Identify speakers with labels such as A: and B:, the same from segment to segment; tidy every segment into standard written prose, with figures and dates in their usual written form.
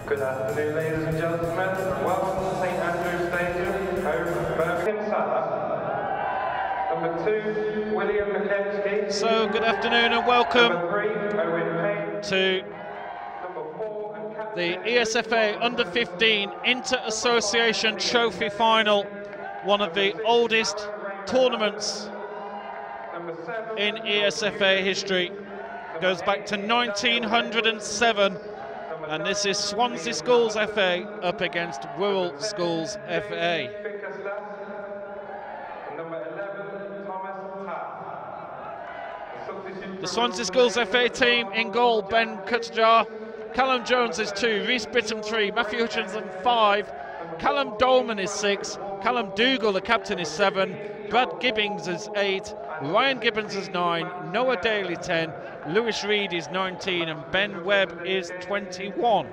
A: Good afternoon, ladies and gentlemen, and welcome to St Andrew's Stadium, home of Birmingham Salah. Number 2, William McKenzie.
B: So, good afternoon and welcome
A: Number 3, Owen Payne.
B: to
A: Number 4, and captain
B: the ESFA Under-15 Inter-Association Trophy Final, one of the oldest tournaments in ESFA history. Goes back to 1907, and this is Swansea Schools FA up against Wirral Schools FA. The Swansea Schools FA team in goal: Ben Kutjar, Callum Jones is 2, Rhys Brittam 3, Matthew Hutchinson 5, Callum Dolman is 6, Callum Dougal, the captain, is 7, Brad Gibbings is 8, Ryan Gibbons is 9, Noah Daly 10, Lewis Reed is 19, and Ben Webb is 21.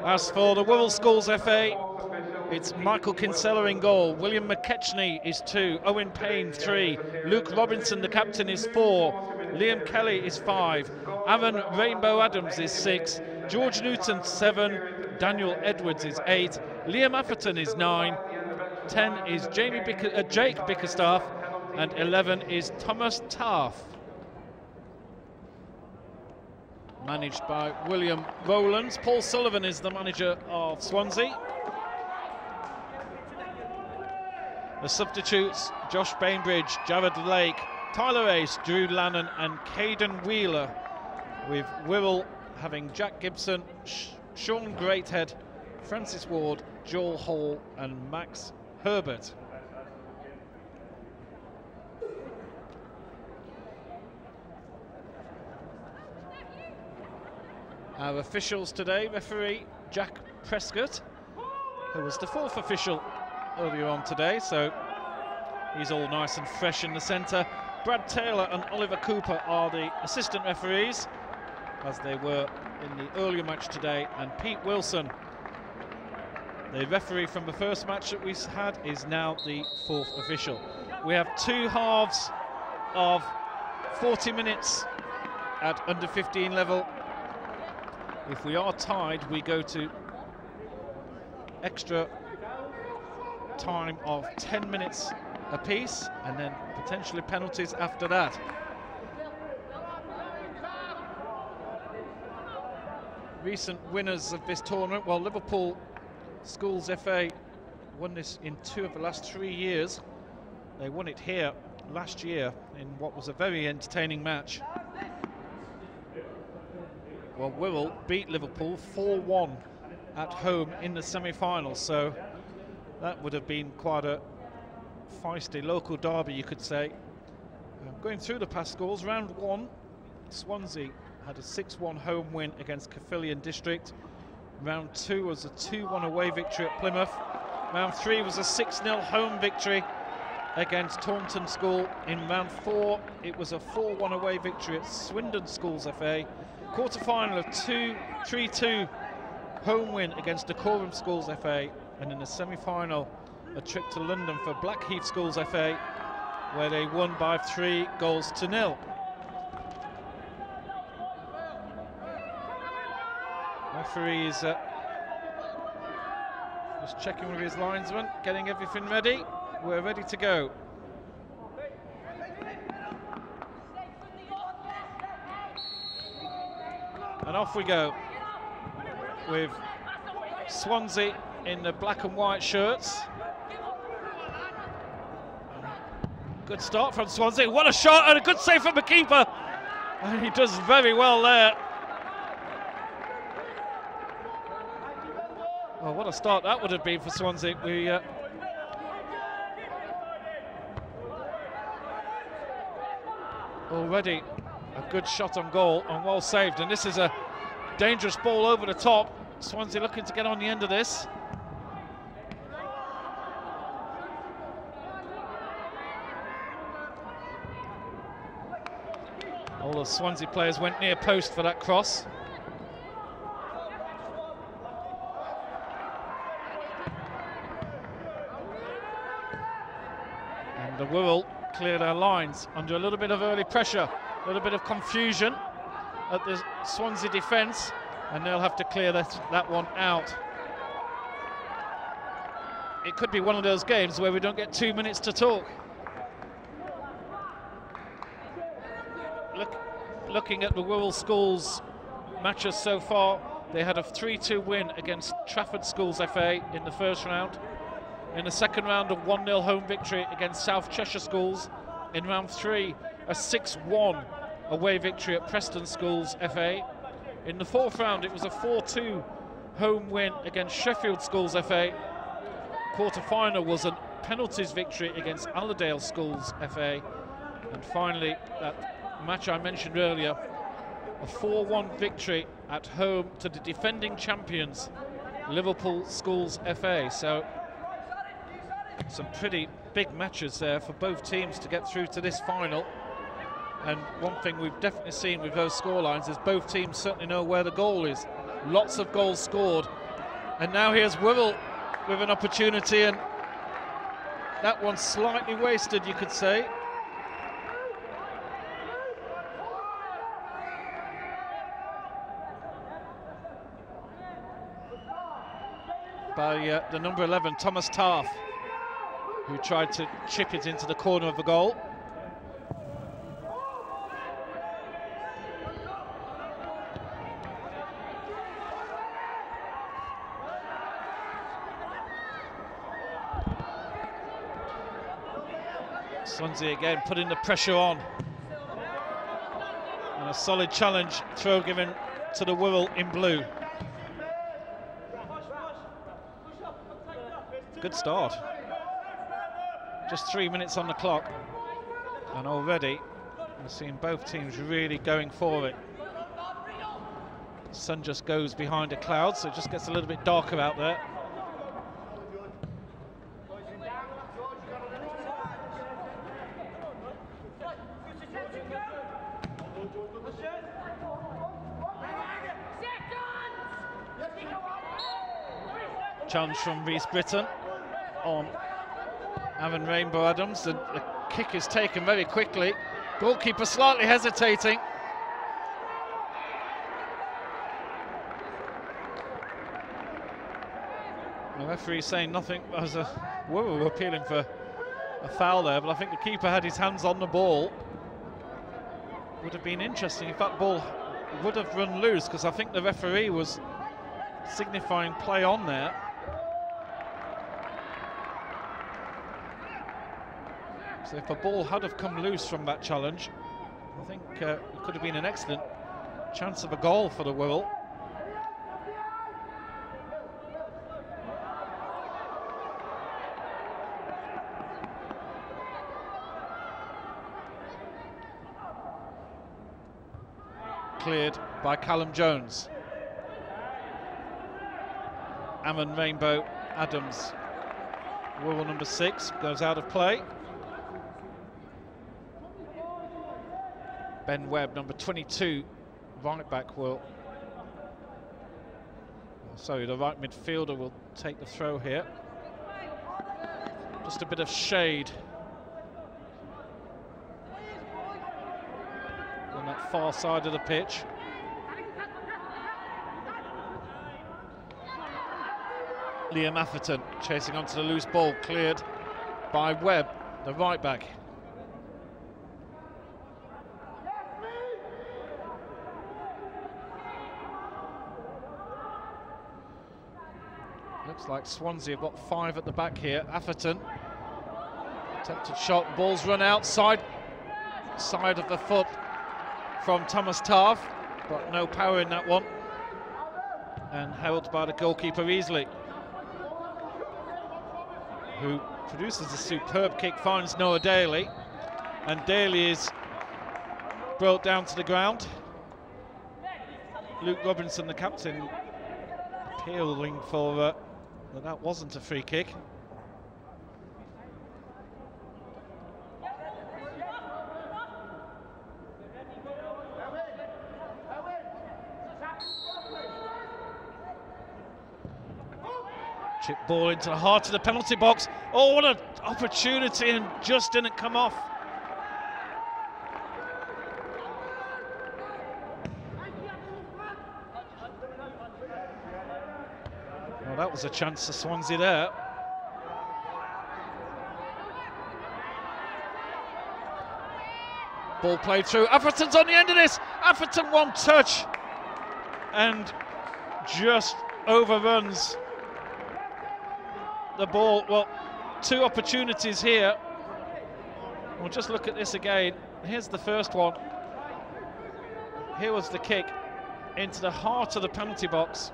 B: As for the Wirral Schools FA, it's Michael Kinsella in goal, William McKechnie is 2, Owen Payne 3, Luke Robinson, the captain, is 4, Liam Kelly is 5, Aaron Rainbow Adams is 6, George Newton 7, Daniel Edwards is 8, Liam Atherton is 9, 10 is Jake Bickerstaff, and 11 is Thomas Taff. Managed by William Rowlands. Paul Sullivan is the manager of Swansea. The substitutes: Josh Bainbridge, Jared Lake, Tyler Ace, Drew Lannon and Caden Wheeler, with Wirral having Jack Gibson, Sean Greathead, Francis Ward, Joel Hall and Max Herbert. Our officials today: referee Jack Prescott, who was the 4th official earlier on today, so he's all nice and fresh in the centre. Brad Taylor and Oliver Cooper are the assistant referees, as they were in the earlier match today, and Pete Wilson, the referee from the first match that we had, is now the 4th official. We have 2 halves of 40 minutes at under-15 level. If we are tied, we go to extra time of 10 minutes apiece, and then potentially penalties after that. Recent winners of this tournament: well, Liverpool Schools FA won this in 2 of the last 3 years. They won it here last year in what was a very entertaining match. Well, Wirral beat Liverpool 4-1 at home in the semi-final, so that would have been quite a feisty local derby, you could say. Going through the past scores: round 1, Swansea had a 6-1 home win against Caerphilly District. Round 2 was a 2-1 away victory at Plymouth. Round 3 was a 6-0 home victory against Taunton School. In round 4, it was a 4-1 away victory at Swindon Schools FA. Quarter-final, a 3-2 home win against Dacorum Schools FA, and in the semi-final, a trip to London for Blackheath Schools FA, where they won by 3-0. Referee is just checking with his linesman, getting everything ready. We're ready to go. And off we go, with Swansea in the black and white shirts. Good start from Swansea. What a shot, and a good save from the keeper. And he does very well there. Well, what a start that would have been for Swansea. Already a good shot on goal and well saved, and this is a dangerous ball over the top. Swansea looking to get on the end of this. All the Swansea players went near post for that cross. And the Wirral clear their lines under a little bit of early pressure, a little bit of confusion at the Swansea defence, and they'll have to clear that one out. It could be one of those games where we don't get 2 minutes to talk. Looking at the Wirral Schools matches so far, they had a 3-2 win against Trafford Schools FA in the first round. In the second round, a 1-0 home victory against South Cheshire Schools. In round 3, a 6-1 away victory at Preston Schools FA. In the fourth round, it was a 4-2 home win against Sheffield Schools FA. Quarter-final was a penalties victory against Allerdale Schools FA. And finally, that match I mentioned earlier, a 4-1 victory at home to the defending champions, Liverpool Schools FA. So some pretty big matches there for both teams to get through to this final. And one thing we've definitely seen with those scorelines is both teams certainly know where the goal is. Lots of goals scored. And now here's Wirral with an opportunity, and that one's slightly wasted, you could say. By the number 11, Thomas Taff, who tried to chip it into the corner of the goal. Swansea again putting the pressure on. And a solid challenge throw given to the Wirral in blue. Good start. Just 3 minutes on the clock, and already we're seeing both teams really going for it. The sun just goes behind a cloud, so it just gets a little bit darker out there. Challenge from Rhys Britton on Aaron Rainbow Adams, and the kick is taken very quickly. Goalkeeper slightly hesitating. The referee saying nothing as Wirral appealing for a foul there, but I think the keeper had his hands on the ball. Would have been interesting if that ball would have run loose, because I think the referee was signifying play on there. So if the ball had have come loose from that challenge, I think it could have been an excellent chance of a goal for the Wirral. Cleared by Callum Jones. Ammon Rainbow Adams, Wirral number 6, goes out of play. Ben Webb, number 22, right back, will... Sorry, the right midfielder will take the throw here. Just a bit of shade on that far side of the pitch. Liam Atherton chasing onto the loose ball, cleared by Webb, the right back. Looks like Swansea have got 5 at the back here. Atherton, attempted shot, ball's run outside, side of the foot from Thomas Taff, but no power in that one, and held by the goalkeeper easily, who produces a superb kick, finds Noah Daly, and Daly is brought down to the ground. Luke Robinson, the captain, appealing for that wasn't a free kick. Chip ball into the heart of the penalty box. Oh, what an opportunity, and just didn't come off that was a chance for Swansea there. Ball played through. Atherton's on the end of this. Atherton one touch and just overruns the ball. Well, two opportunities here. We'll just look at this again. Here's the first one. Here was the kick into the heart of the penalty box.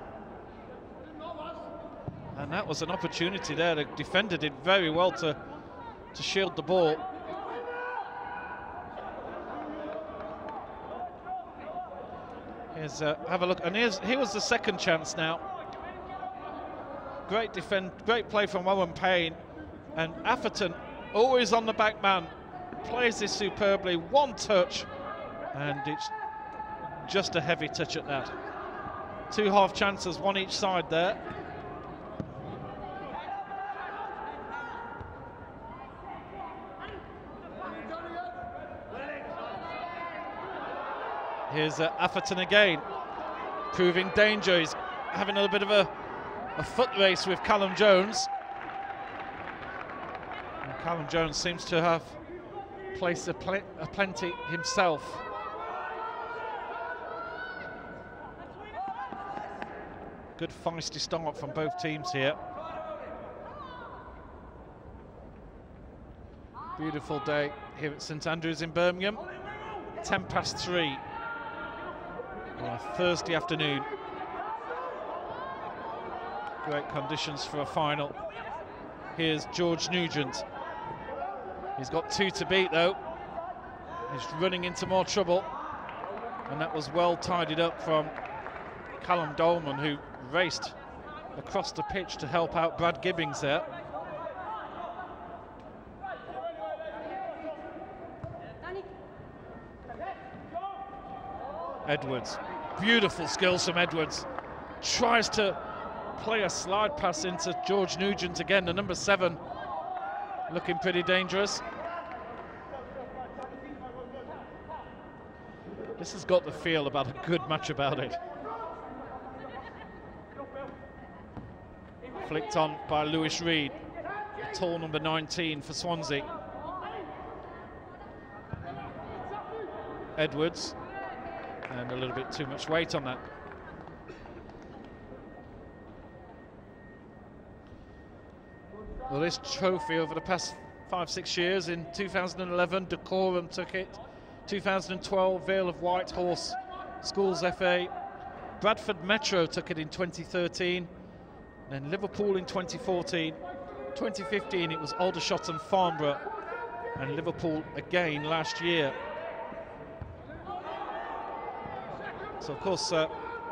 B: And that was an opportunity there. The defender did very well to shield the ball. Here's have a look, and here was the second chance now. Great play from Owen Payne, and Atherton always on the back man, plays this superbly. One touch, and it's just a heavy touch at that. Two half chances, one each side there. Here's Atherton again, proving danger. He's having a bit of a foot race with Callum Jones. And Callum Jones seems to have placed a plenty himself. Good feisty start from both teams here. Beautiful day here at St Andrews in Birmingham. 3:10 on a Thursday afternoon. Great conditions for a final. Here's George Nugent. He's got two to beat though. He's running into more trouble. And that was well tidied up from Callum Dolman, who raced across the pitch to help out Brad Gibbings there. Edwards, beautiful skills from Edwards. Tries to play a slide pass into George Nugent again, the number 7, looking pretty dangerous. This has got the feel about a good match about it. Flicked on by Lewis Reed, a tall number 19 for Swansea. Edwards, and a little bit too much weight on that. Well, this trophy over the past 5-6 years, in 2011 Dacorum took it, 2012 Vale of Whitehorse Schools FA, Bradford Metro took it in 2013, then Liverpool in 2014, 2015 it was Aldershot and Farnborough, and Liverpool again last year. So of course,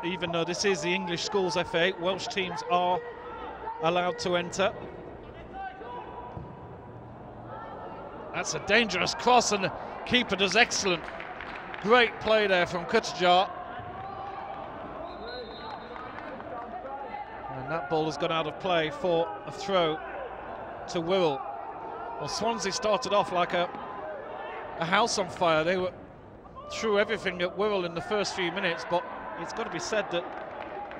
B: even though this is the English Schools FA, Welsh teams are allowed to enter. That's a dangerous cross, and the keeper does excellent. Great play there from Kutjar. And that ball has gone out of play for a throw to Wirral. Well, Swansea started off like a house on fire. They were threw everything at Wirral in the first few minutes, but it's got to be said that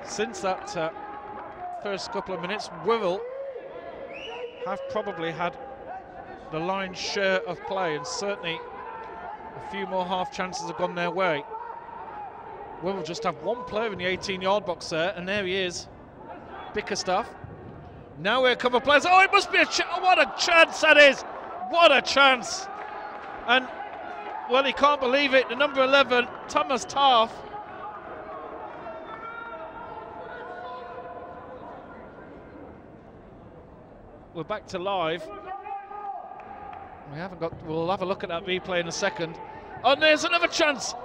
B: since that first couple of minutes, Wirral have probably had the lion's share of play, and certainly a few more half chances have gone their way. Wirral just have one player in the 18-yard box there, and there he is, Bickerstaff. Now here come a players. Oh, it must be a what a chance that is! What a chance! And well, he can't believe it. The number 11, Thomas Taff. We're back to live. We'll have a look at that replay in a second. Oh, and there's another chance.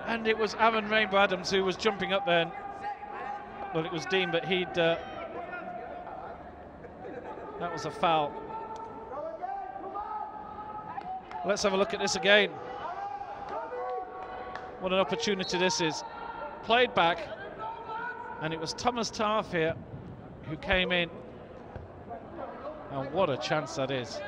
B: And it was Aaron Rainbow Adams who was jumping up there. Well, it was Dean, but that was a foul. Let's have a look at this again. What an opportunity this is. Played back, and it was Thomas Taff here who came in. And what a chance that is.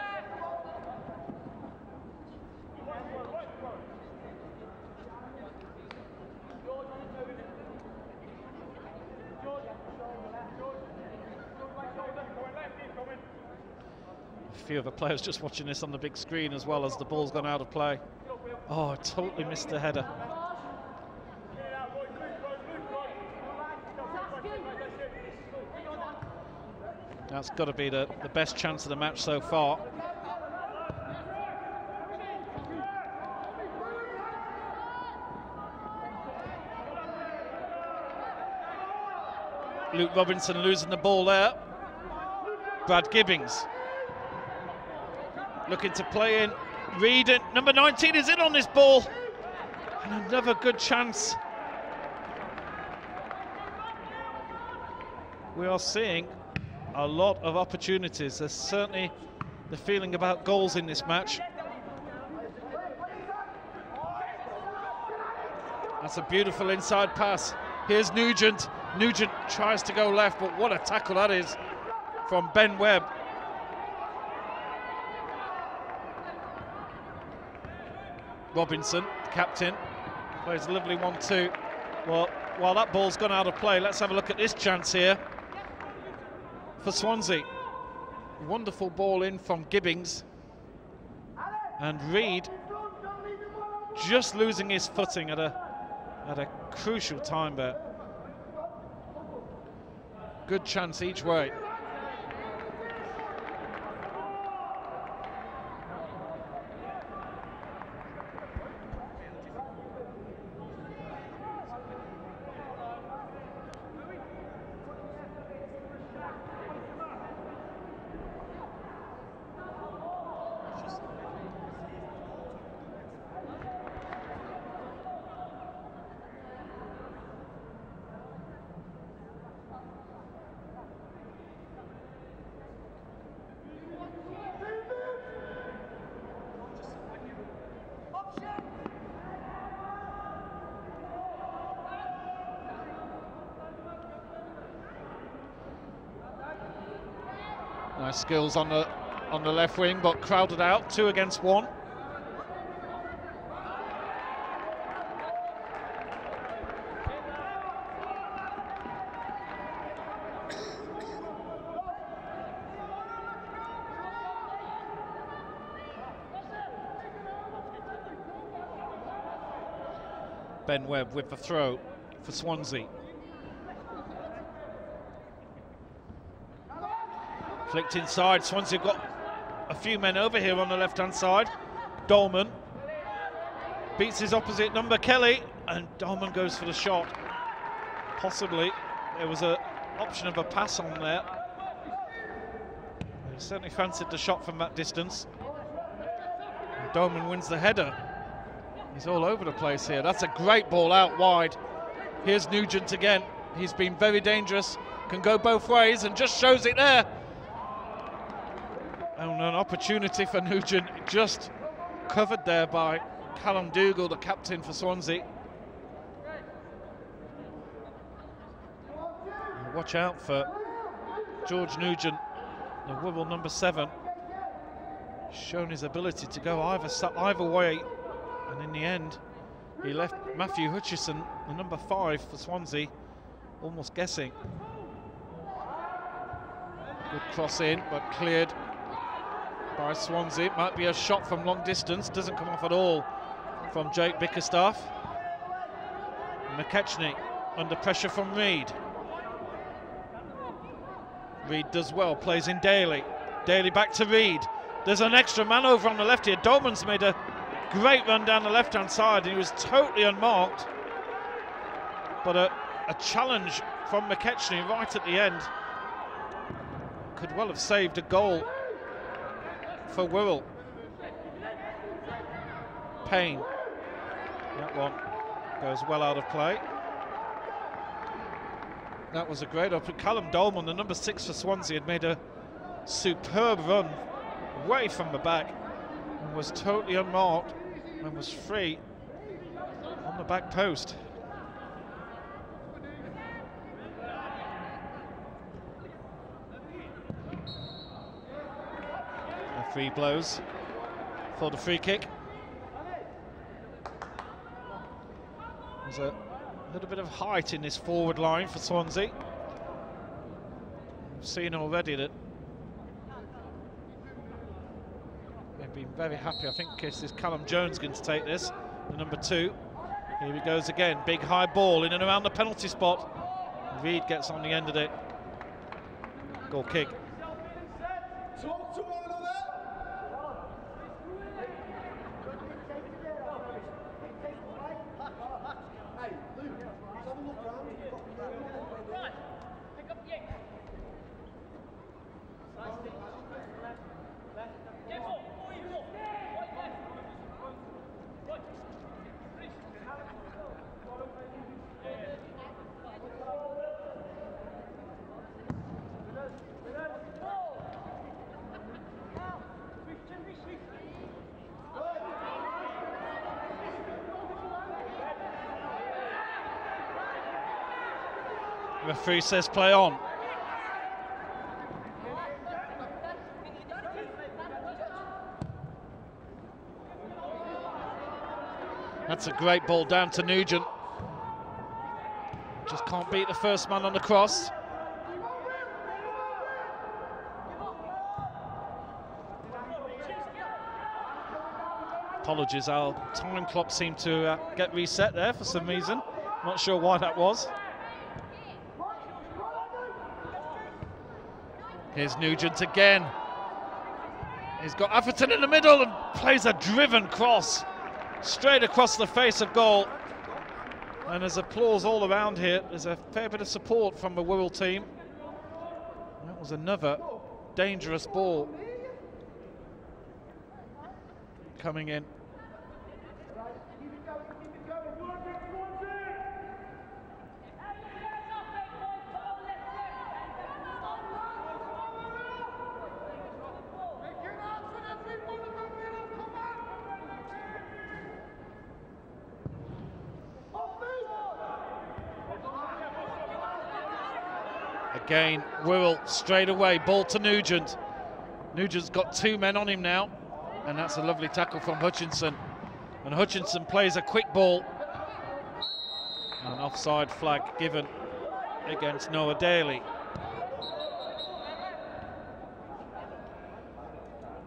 B: few other players just watching this on the big screen as well as the ball's gone out of play. Oh, totally missed the header. That's got to be the best chance of the match so far. Luke Robinson losing the ball there. Brad Gibbings looking to play in. Reed, number 19, is in on this ball. And another good chance. We are seeing a lot of opportunities. There's certainly the feeling about goals in this match. That's a beautiful inside pass. Here's Nugent. Nugent tries to go left, but what a tackle that is from Ben Webb. Robinson, captain, plays a lovely 1-2. Well, while that ball's gone out of play, let's have a look at this chance here for Swansea. Wonderful ball in from Gibbings. And Reed just losing his footing at a crucial time there. Good chance each way. Nice skills on the left wing, but crowded out, 2 against 1. Ben Webb with the throw for Swansea. Flicked inside. Swansea have got a few men over here on the left-hand side. Dolman beats his opposite number, Kelly, and Dolman goes for the shot. Possibly there was an option of a pass on there. He certainly fancied the shot from that distance. And Dolman wins the header. He's all over the place here. That's a great ball out wide. Here's Nugent again. He's been very dangerous, can go both ways, and just shows it there. And an opportunity for Nugent, just covered there by Callum Dougal, the captain for Swansea. And watch out for George Nugent, the Wirral number 7. Shown his ability to go either way, and in the end, he left Matthew Hutchison, the number 5 for Swansea, almost guessing. Good cross in, but cleared by Swansea. It might be a shot from long distance, doesn't come off at all from Jake Bickerstaff. McKechnie under pressure from Reed. Reed does well, plays in Daly. Daly back to Reed. There's an extra man over on the left here. Dolman's made a great run down the left-hand side, and he was totally unmarked. But a challenge from McKechnie right at the end could well have saved a goal for Wirral. Payne. That one goes well out of play. That was a great open. Callum Dolman, the number 6 for Swansea, had made a superb run away from the back and was totally unmarked and was free on the back post. Referee blows for the free kick. There's a little bit of height in this forward line for Swansea. We've seen already that very happy. I think this is Callum Jones going to take this, the number 2. Here he goes again, big high ball in and around the penalty spot. Reed gets on the end of it. Goal kick.
C: Talk to one another. Hey, Luke, have a look round. Pick up the egg.
B: Referee says play on. That's a great ball down to Nugent. Just can't beat the first man on the cross. Apologies, our time clock seemed to get reset there for some reason. Not sure why that was. Here's Nugent again. He's got Atherton in the middle and plays a driven cross straight across the face of goal. And there's applause all around here. There's a fair bit of support from the Wirral team. That was another dangerous ball coming in. Again, Wirral straight away, ball to Nugent. Nugent's got 2 men on him now, and that's a lovely tackle from Hutchinson. And Hutchinson plays a quick ball. An offside flag given against Noah Daly.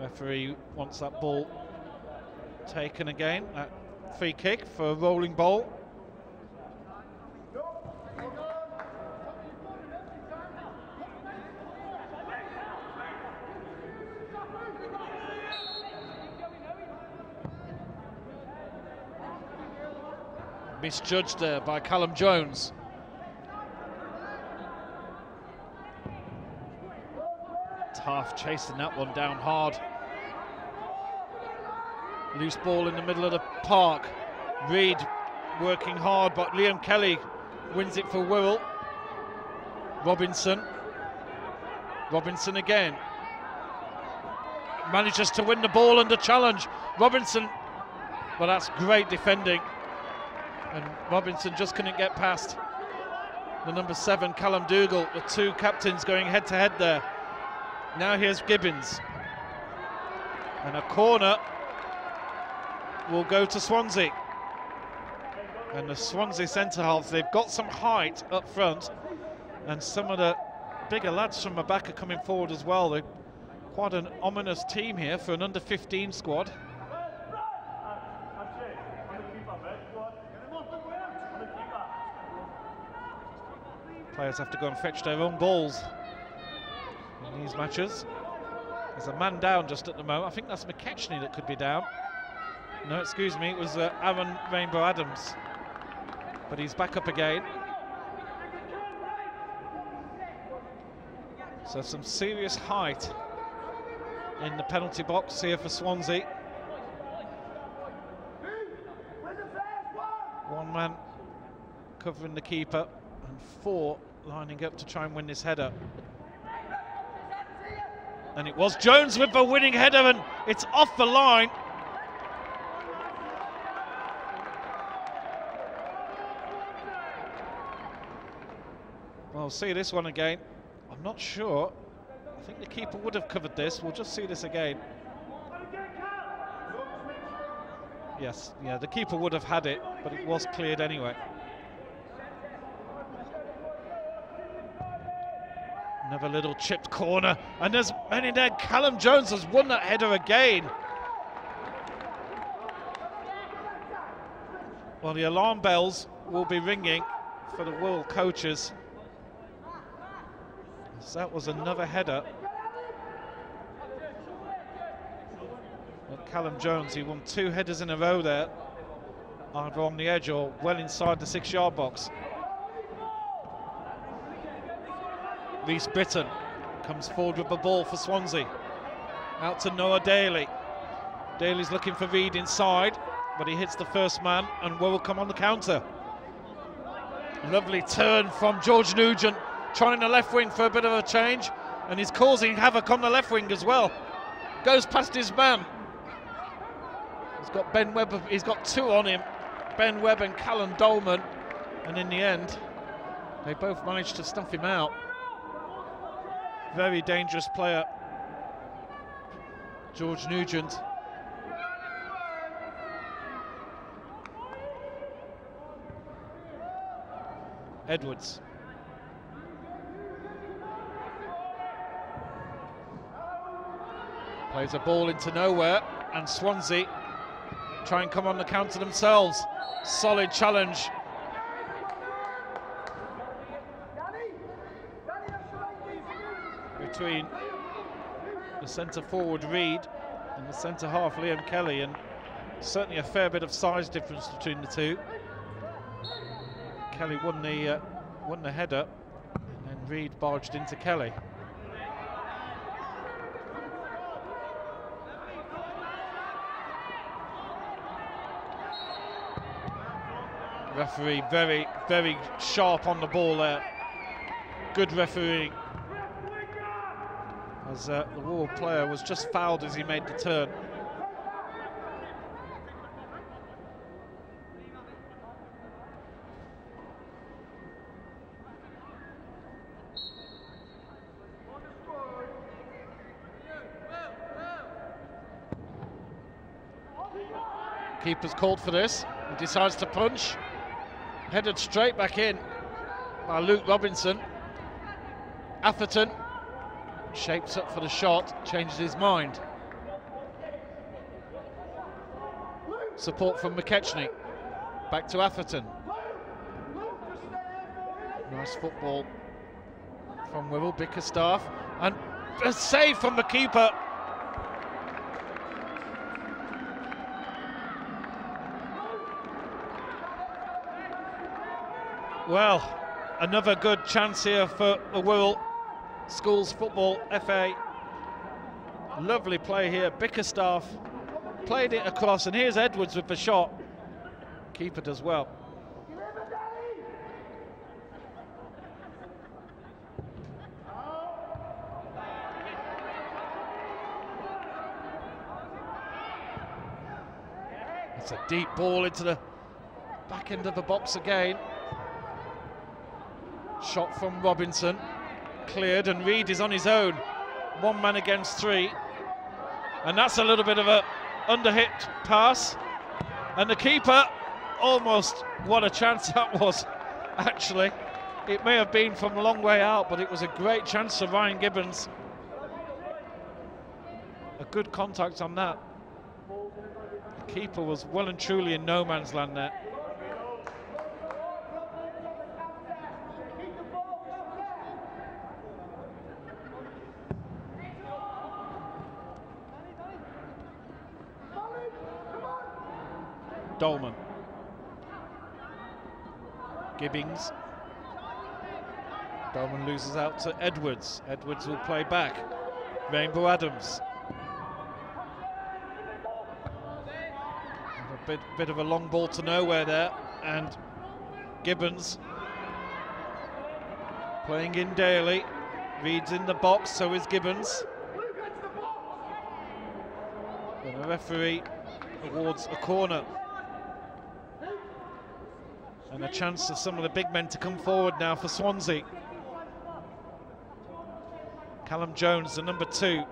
B: Referee wants that ball taken again. That free kick for a rolling ball. Misjudged there by Callum Jones. Taft chasing that one down hard. Loose ball in the middle of the park. Reed working hard, but Liam Kelly wins it for Wirral. Robinson. Robinson again. Manages to win the ball under challenge. Robinson, well, that's great defending. And Robinson just couldn't get past the number 7, Callum Dougal, the 2 captains going head to head there. Now here's Gibbons. And a corner will go to Swansea. And the Swansea centre halves, they've got some height up front, and some of the bigger lads from the back are coming forward as well. They're quite an ominous team here for an under-15 squad. Players have to go and fetch their own balls in these matches. There's a man down just at the moment. I think that's McKechnie that could be down. No, excuse me, it was Aaron Rainbow Adams. But he's back up again. So some serious height in the penalty box here for Swansea. 1 man covering the keeper and 4 lining up to try and win this header. And it was Jones with the winning header, and it's off the line. Well, we'll see this one again. I'm not sure. I think the keeper would have covered this. We'll just see this again. Yes, yeah, the keeper would have had it, but it was cleared anyway. Another little chipped corner, and there's many there. Callum Jones has won that header again. Well, the alarm bells will be ringing for the Wirral coaches. So that was another header. But Callum Jones, he won 2 headers in a row there, either on the edge or well inside the 6-yard box. Reese Britton comes forward with the ball for Swansea. Out to Noah Daly. Daly's looking for Reid inside, but he hits the first man and Wirral come on the counter. Lovely turn from George Nugent, trying the left wing for a bit of a change, and he's causing havoc on the left wing as well. Goes past his man. He's got Ben Webb, he's got 2 on him, Ben Webb and Callum Dolman, and in the end, they both managed to stuff him out. Very dangerous player, George Nugent. Edwards. Plays a ball into nowhere, and Swansea try and come on the counter themselves. Solid challenge. Between the centre forward Reid and the centre half Liam Kelly, and certainly a fair bit of size difference between the two. Kelly won the header, and then Reid barged into Kelly. Referee very, very sharp on the ball there. Good refereeing, as the Wirral player was just fouled as he made the turn. Keeper's called for this, and decides to punch. Headed straight back in by Luke Robinson. Atherton shapes up for the shot, changes his mind. Support from McKechnie. Back to Atherton. Nice football from Wirral, Bickerstaff, and a save from the keeper. Well, another good chance here for the Wirral Schools Football FA. Lovely play here. Bickerstaff played it across, and here's Edwards with the shot. Keeper does well. It's a deep ball into the back end of the box again. Shot from Robinson, cleared, and Reid is on his own. 1 man against 3, and that's a little bit of a underhit pass, and the keeper almost, what a chance that was. Actually, it may have been from a long way out, but it was a great chance for Ryan Gibbons. A good contact on that. The keeper was well and truly in no man's land there. Dolman. Gibbings. Dolman loses out to Edwards. Edwards will play back. Rainbow Adams. A bit of a long ball to nowhere there, and Gibbons playing in Daly. Reid's in the box, so is Gibbons. And the referee awards a corner. And a chance for some of the big men to come forward now for Swansea. Callum Jones, the number 2.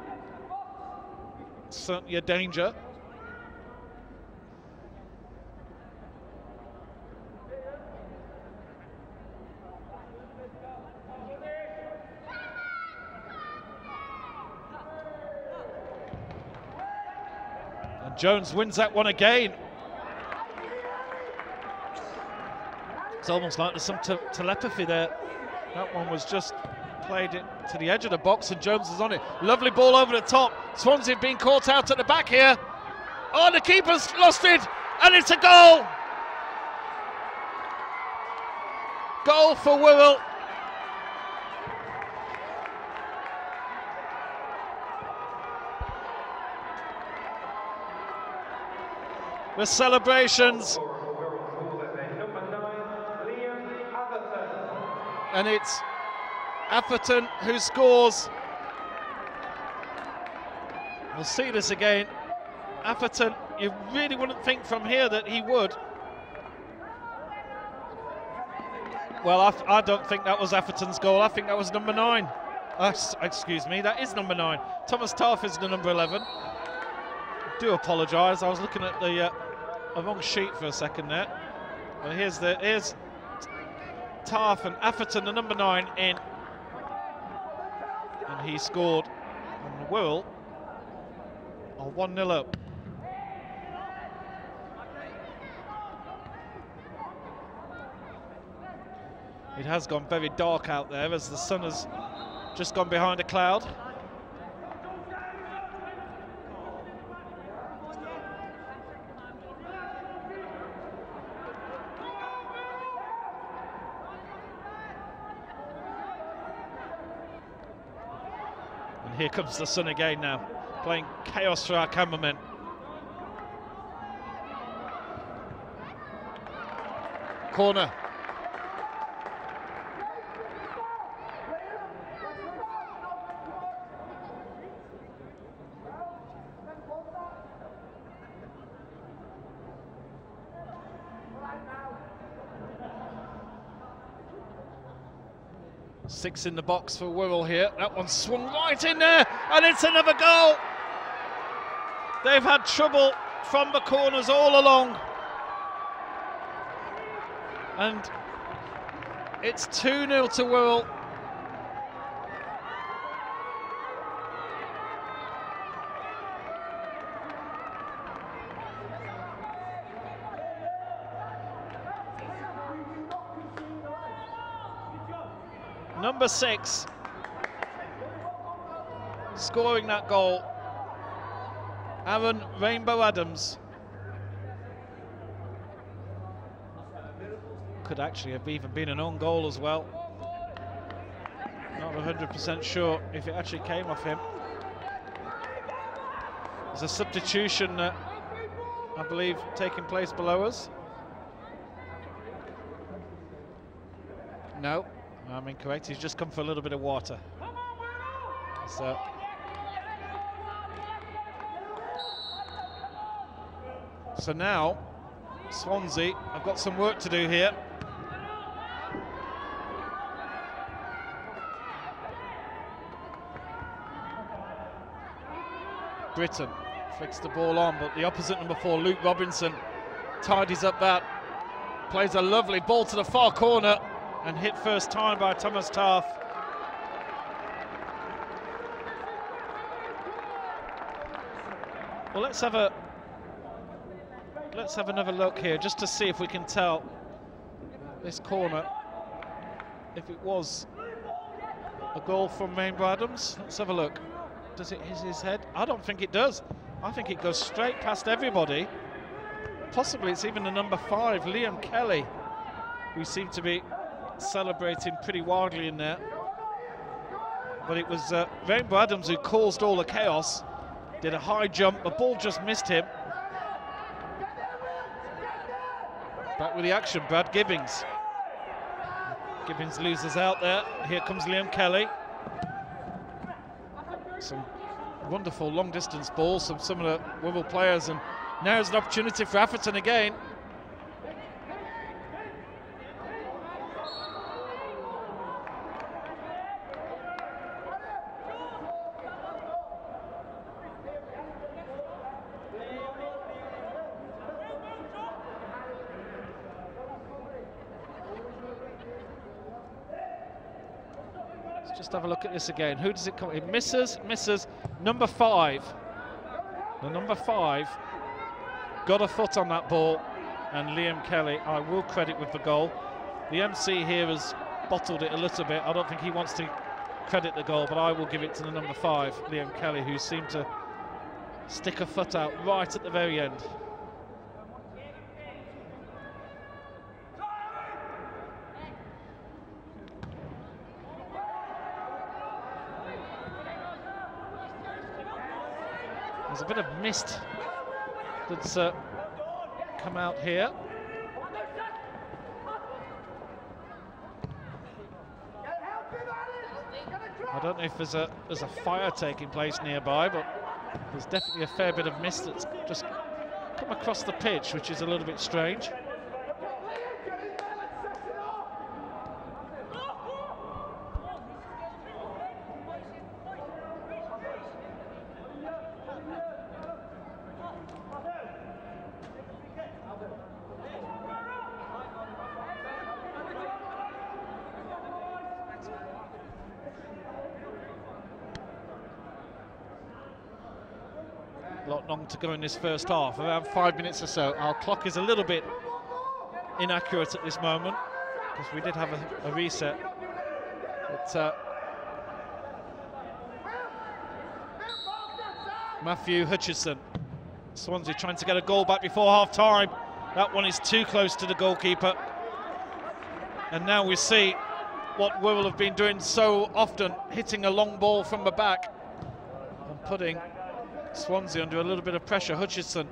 B: Certainly a danger. And Jones wins that one again. It's almost like there's some telepathy there. That one was just played it to the edge of the box and Jones is on it. Lovely ball over the top. Swansea being caught out at the back here. Oh, the keeper's lost it, and it's a goal. Goal for Wirral. The celebrations. And it's Atherton who scores. We'll see this again. Atherton, you really wouldn't think from here that he would. Well, I don't think that was Atherton's goal. I think that was number 9. Excuse me, that is number 9. Thomas Taff is the number 11. I do apologise. I was looking at the wrong sheet for a second there. Well, here's Taff and Atherton, the number 9, in. And he scored. And Wirral are 1-0 up. It has gone very dark out there as the sun has just gone behind a cloud. And here comes the sun again now, playing chaos for our cameramen. Corner. Six in the box for Wirral here. That one swung right in there, and it's another goal. They've had trouble from the corners all along. And it's 2-0 to Wirral. Number 6 scoring that goal, Aaron Rainbow Adams. Could actually have even been an own goal as well. Not 100% sure if it actually came off him. There's a substitution, I believe, taking place below us. No. I'm incorrect, he's just come for a little bit of water. So now, Swansea have got some work to do here. Britton flicks the ball on, but the opposite number 4, Luke Robinson, tidies up that. Plays a lovely ball to the far corner. And hit first time by Thomas Taff. Well, let's have another look here just to see if we can tell this corner if it was a goal from Rainbow Adams. Let's have a look. Does it hit his head? I don't think it does. I think it goes straight past everybody. Possibly it's even the number 5, Liam Kelly, who seemed to be celebrating pretty wildly in there, but it was Rainbow Adams who caused all the chaos. Did a high jump, the ball just missed him. Back with the action, Brad Gibbings. Gibbings loses out there. Here comes Liam Kelly. Some wonderful long distance balls from some of the Wirral players, and now's an opportunity for Atherton again. Just have a look at this again. Who does it come? It misses. Number 5. The number 5 got a foot on that ball, and Liam Kelly, I will credit with the goal. The MC here has bottled it a little bit. I don't think he wants to credit the goal, but I will give it to the number 5, Liam Kelly, who seemed to stick a foot out right at the very end. There's a bit of mist that's come out here. I don't know if there's a fire taking place nearby, but there's definitely a fair bit of mist that's just come across the pitch, which is a little bit strange. Not long to go in this first half, around 5 minutes or so. Our clock is a little bit inaccurate at this moment because we did have a reset. But Matthew Hutchinson, Swansea trying to get a goal back before half-time. That one is too close to the goalkeeper. And now we see what Wirral have been doing so often, hitting a long ball from the back and putting Swansea under a little bit of pressure. Hutchinson,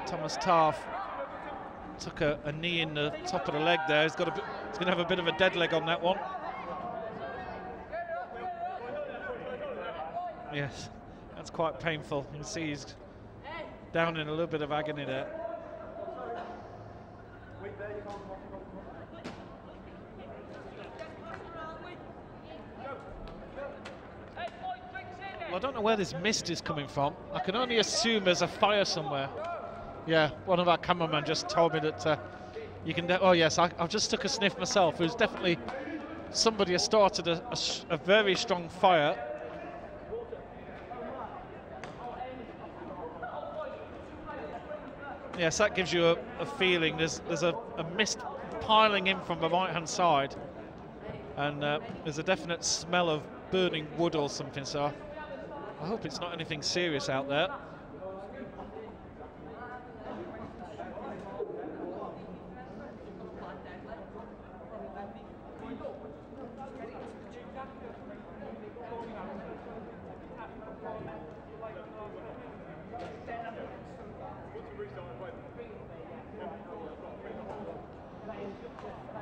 B: Thomas Taff took a knee in the top of the leg there. He's going to have a bit of a dead leg on that one. Yes, that's quite painful. You can see he's down in a little bit of agony there. I don't know where this mist is coming from. I can only assume there's a fire somewhere. Yeah, one of our cameramen just told me that you can... Oh yes, I've just took a sniff myself. There's definitely somebody has started a very strong fire. Yes, that gives you a feeling. There's a mist piling in from the right-hand side. And there's a definite smell of burning wood or something, so I hope it's not anything serious out there.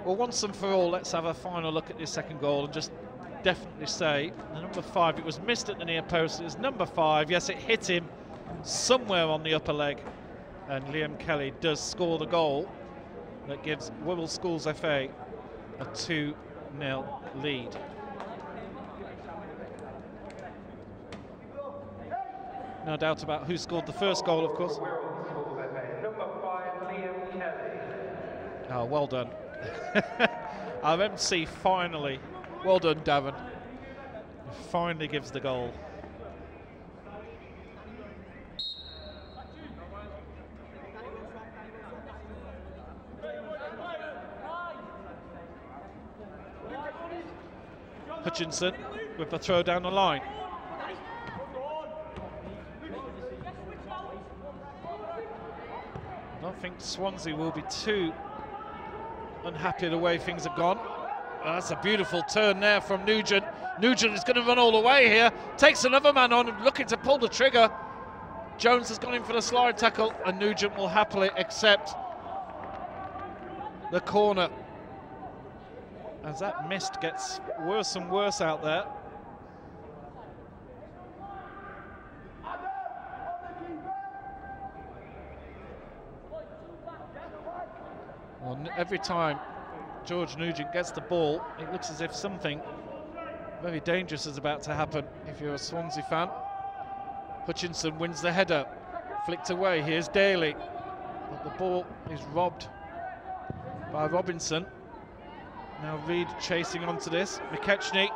B: Well, once and for all, let's have a final look at this second goal and just definitely say the number 5, it was missed at the near post. It was number 5. Yes, it hit him somewhere on the upper leg, and Liam Kelly does score the goal that gives Wirral Schools FA a 2-0 lead. No doubt about who scored the first goal, of course.
A: Number 5, Liam Kelly.
B: Oh, well done. Our MC finally, well done, Davin, finally gives the goal. Hutchinson with the throw down the line. I don't think Swansea will be too unhappy the way things have gone. Oh, that's a beautiful turn there from Nugent. Nugent is going to run all the way here. Takes another man on, looking to pull the trigger. Jones has gone in for the slide tackle, and Nugent will happily accept the corner. As that mist gets worse and worse out there. Well, every time George Nugent gets the ball, it looks as if something very dangerous is about to happen if you're a Swansea fan. Hutchinson wins the header, flicked away. Here's Daly, but the ball is robbed by Robinson. Now Reid chasing onto this. McKechnie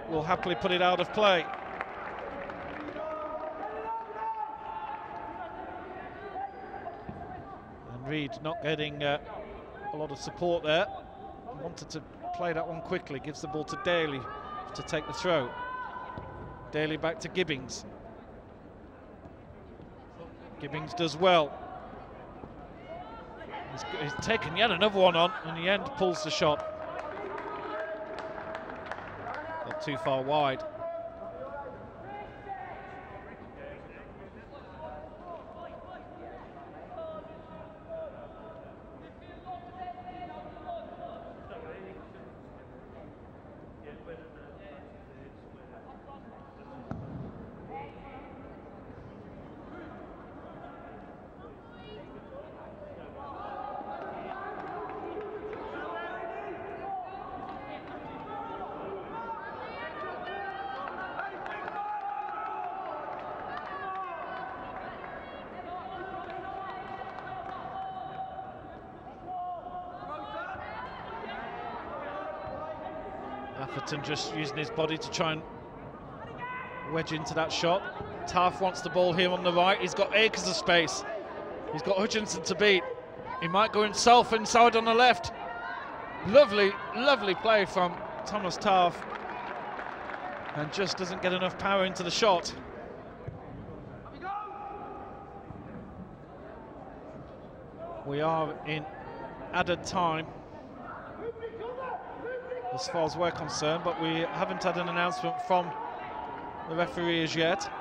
B: will happily put it out of play. And And Reed not getting a lot of support there. He wanted to play that one quickly, gives the ball to Daly to take the throw. Daly back to Gibbings. Gibbings does well. He's taken yet another one on, and in the end pulls the shot. Not too far wide. Atherton just using his body to try and wedge into that shot. Taff wants the ball here on the right. He's got acres of space. He's got Hutchinson to beat. He might go himself inside on the left. Lovely, lovely play from Thomas Taff. And just doesn't get enough power into the shot. We are in added time as far as we're concerned, but we haven't had an announcement from the referee as yet.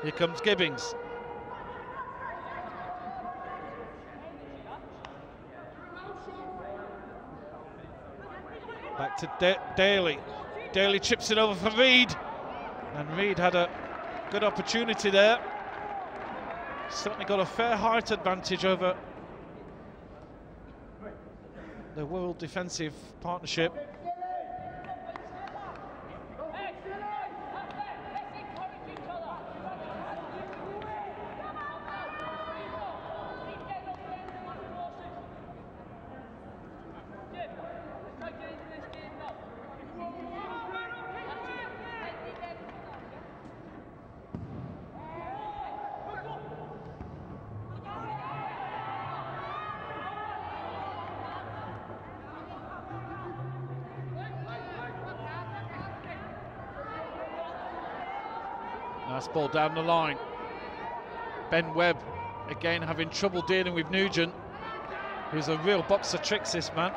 B: Here comes Gibbings. Back to Daly. Daly chips it over for Reed, and Reed had a good opportunity there. Certainly got a fair height advantage over the Wirral defensive partnership. Nice ball down the line. Ben Webb again having trouble dealing with Nugent, who's a real box of tricks, this man.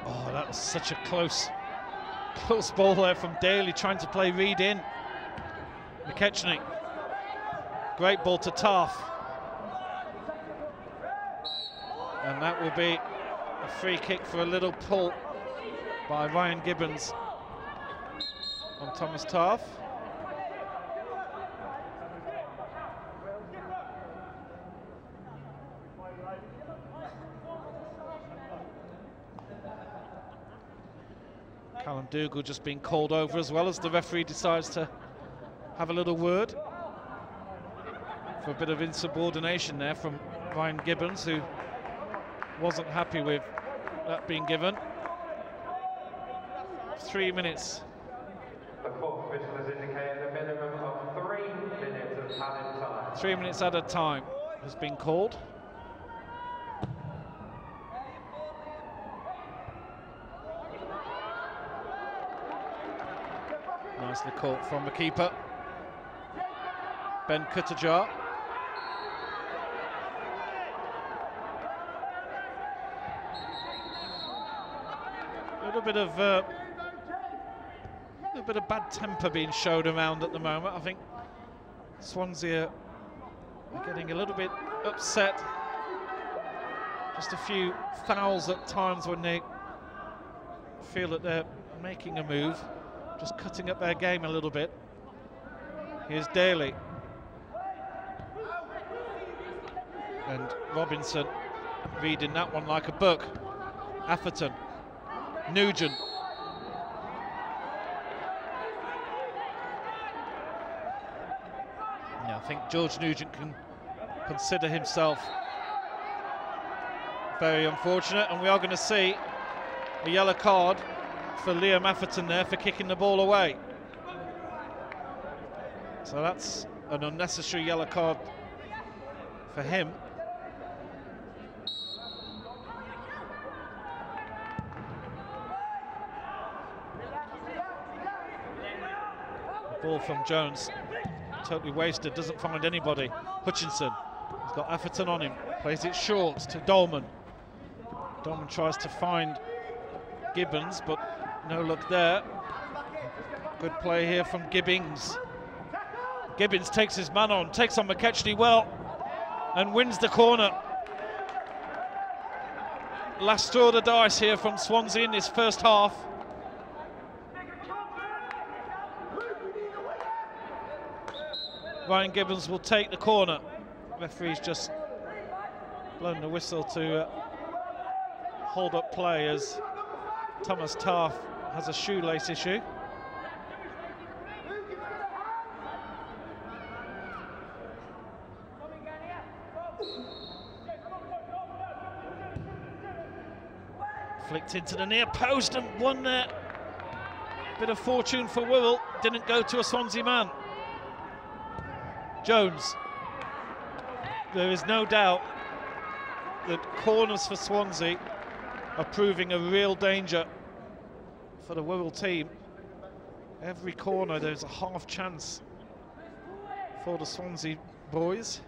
B: Oh, that was such a close ball there from Daly, trying to play Reed in. McKechnie. Great ball to Taff. And that will be a free kick for a little pull by Ryan Gibbons on Thomas Taff. Callum Dougal just being called over, as well as the referee decides to have a little word for a bit of insubordination there from Ryan Gibbons, who wasn't happy with that being given. 3 minutes.
A: The fourth official has indicated a minimum of 3 minutes of added time.
B: 3 minutes added time has been called. Nicely caught from the keeper, Ben Kutajar. A little bit of bad temper being showed around at the moment. I think Swansea are getting a little bit upset. Just a few fouls at times when they feel that they're making a move, just cutting up their game a little bit. Here's Daly. And Robinson reading that one like a book. Atherton. Nugent. I think George Nugent can consider himself very unfortunate, and we are going to see a yellow card for Liam Atherton there for kicking the ball away. So that's an unnecessary yellow card for him. The ball from Jones, totally wasted, doesn't find anybody. Hutchinson, he's got Atherton on him, plays it short to Dolman. Dolman tries to find Gibbons, but no luck there. Good play here from Gibbings. Gibbons takes his man on, takes on McKechnie well, and wins the corner. Last straw of the dice here from Swansea in this first half. Ryan Gibbons will take the corner. Referee's just blown the whistle to hold up play as Thomas Taff has a shoelace issue. Flicked into the near post and one there. Bit of fortune for Wirral, didn't go to a Swansea man. Jones. There is no doubt that corners for Swansea are proving a real danger for the Wirral team. Every corner there's a half chance for the Swansea boys.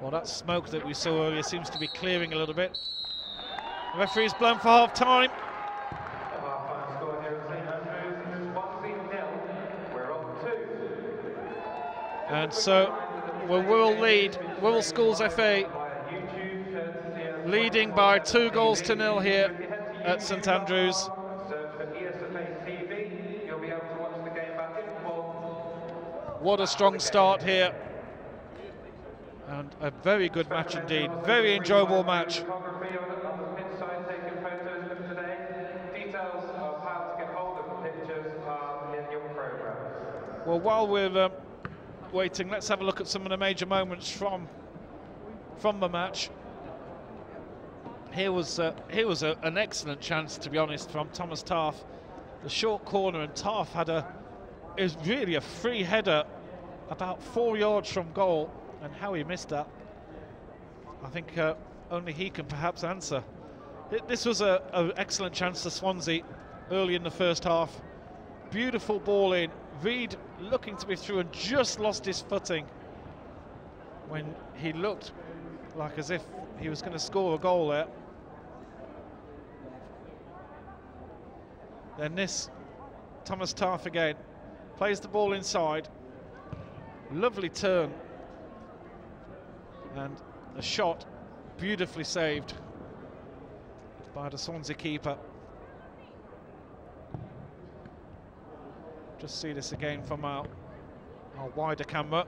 B: Well, that smoke that we saw earlier seems to be clearing a little bit. The referee's blown for half time. And so we'll Wirral lead, Wirral Schools FA leading by 2-0 here at St Andrews. What a strong start here, and a very good match indeed, very enjoyable match. Well, while we're waiting, let's have a look at some of the major moments from the match. Here was an excellent chance, to be honest, from Thomas Taff. The short corner, and Taff had is really a free header about 4 yards from goal, and how he missed that, I think only he can perhaps answer. This was an excellent chance to Swansea early in the first half. Beautiful ball in. Reid looking to be through and just lost his footing when he looked like as if he was going to score a goal there. Then this, Thomas Taff again, plays the ball inside. Lovely turn. And a shot beautifully saved by the Swansea keeper. Just see this again from our wider camera.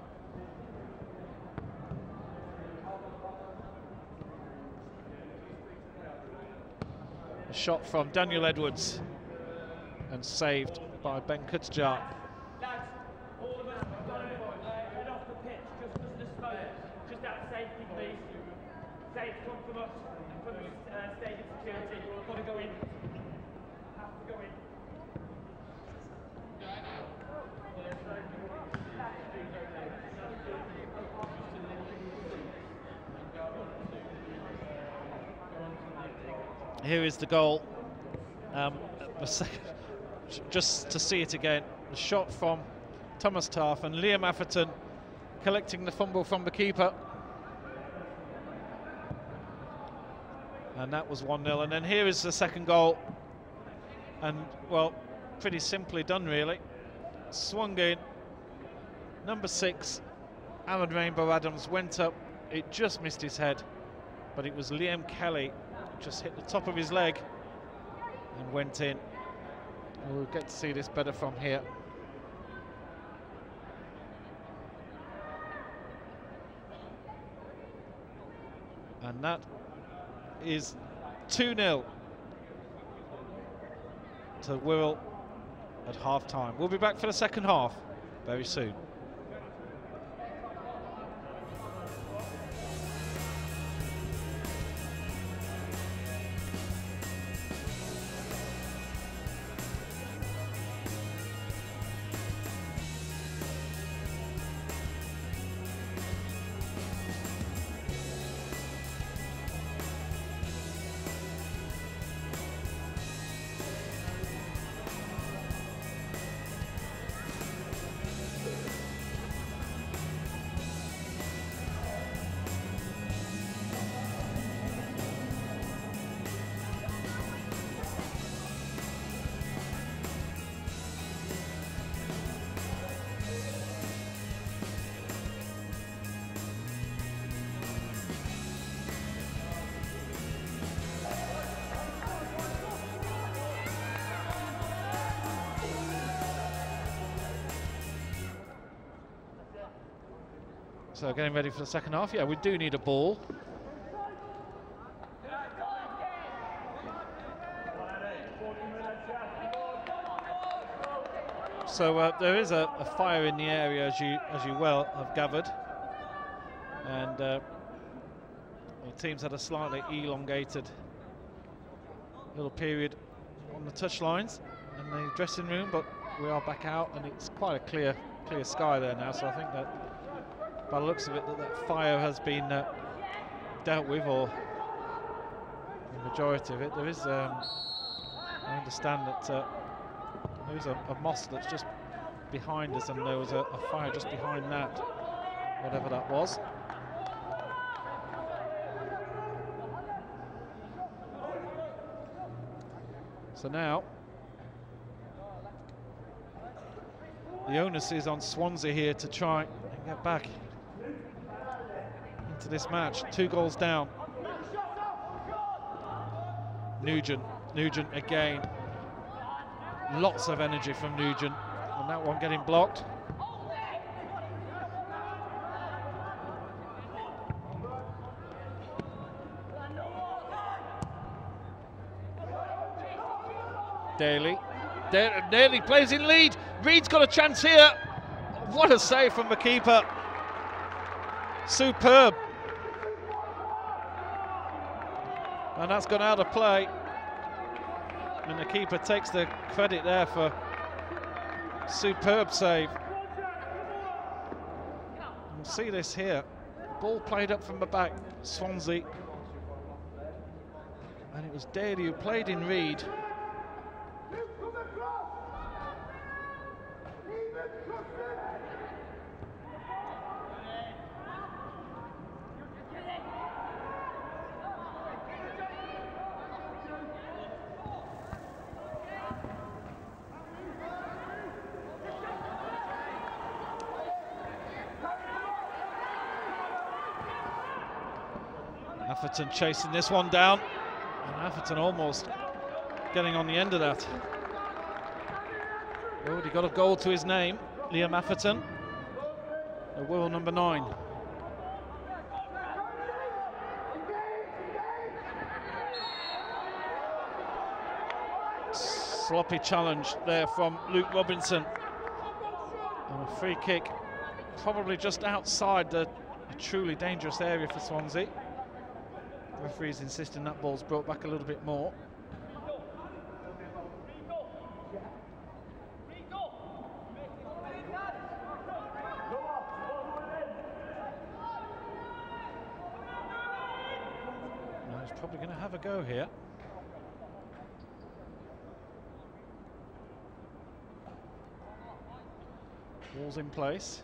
B: A shot from Daniel Edwards and saved by Ben Kutzjar.
D: Just out of safety, please. Safe, come from us, from stadium security. We've got to go in. Have to go in.
B: Here is the goal. Just to see it again, the shot from Thomas Taff and Liam Atherton collecting the fumble from the keeper. And that was 1-0. And then here is the second goal. And, well, pretty simply done, really. Swung in. Number 6, Alan Rainbow Adams, went up. It just missed his head. But it was Liam Kelly, just hit the top of his leg and went in. We'll get to see this better from here. And that is 2-0 to Wirral at half-time. We'll be back for the second half very soon. So getting ready for the second half. Yeah, we do need a ball. So there is a fire in the area, as you well have gathered, and the team's had a slightly elongated little period on the touch lines in the dressing room, but we are back out, and it's quite a clear sky there now. So I think that, by the looks of it, that fire has been dealt with, or the majority of it. There is, I understand that there is a mosque that's just behind us, and there was a fire just behind that, whatever that was. So now the onus is on Swansea here to try and get back into this match. 2 goals down. Nugent again. Lots of energy from Nugent, and that one getting blocked. Daly plays in lead. Reed's got a chance here. What a save from the keeper. Superb. And that's gone out of play. And the keeper takes the credit there for superb save. We'll see this here. Ball played up from the back, Swansea. And it was Daly who played in Reed. Atherton chasing this one down, and Atherton almost getting on the end of that. Already got a goal to his name, Liam Atherton, at Wirral number 9. Sloppy challenge there from Luke Robinson, and a free kick probably just outside the truly dangerous area for Swansea. The referee's insisting that ball's brought back a little bit more. Now he's probably going to have a go here. Ball's in place.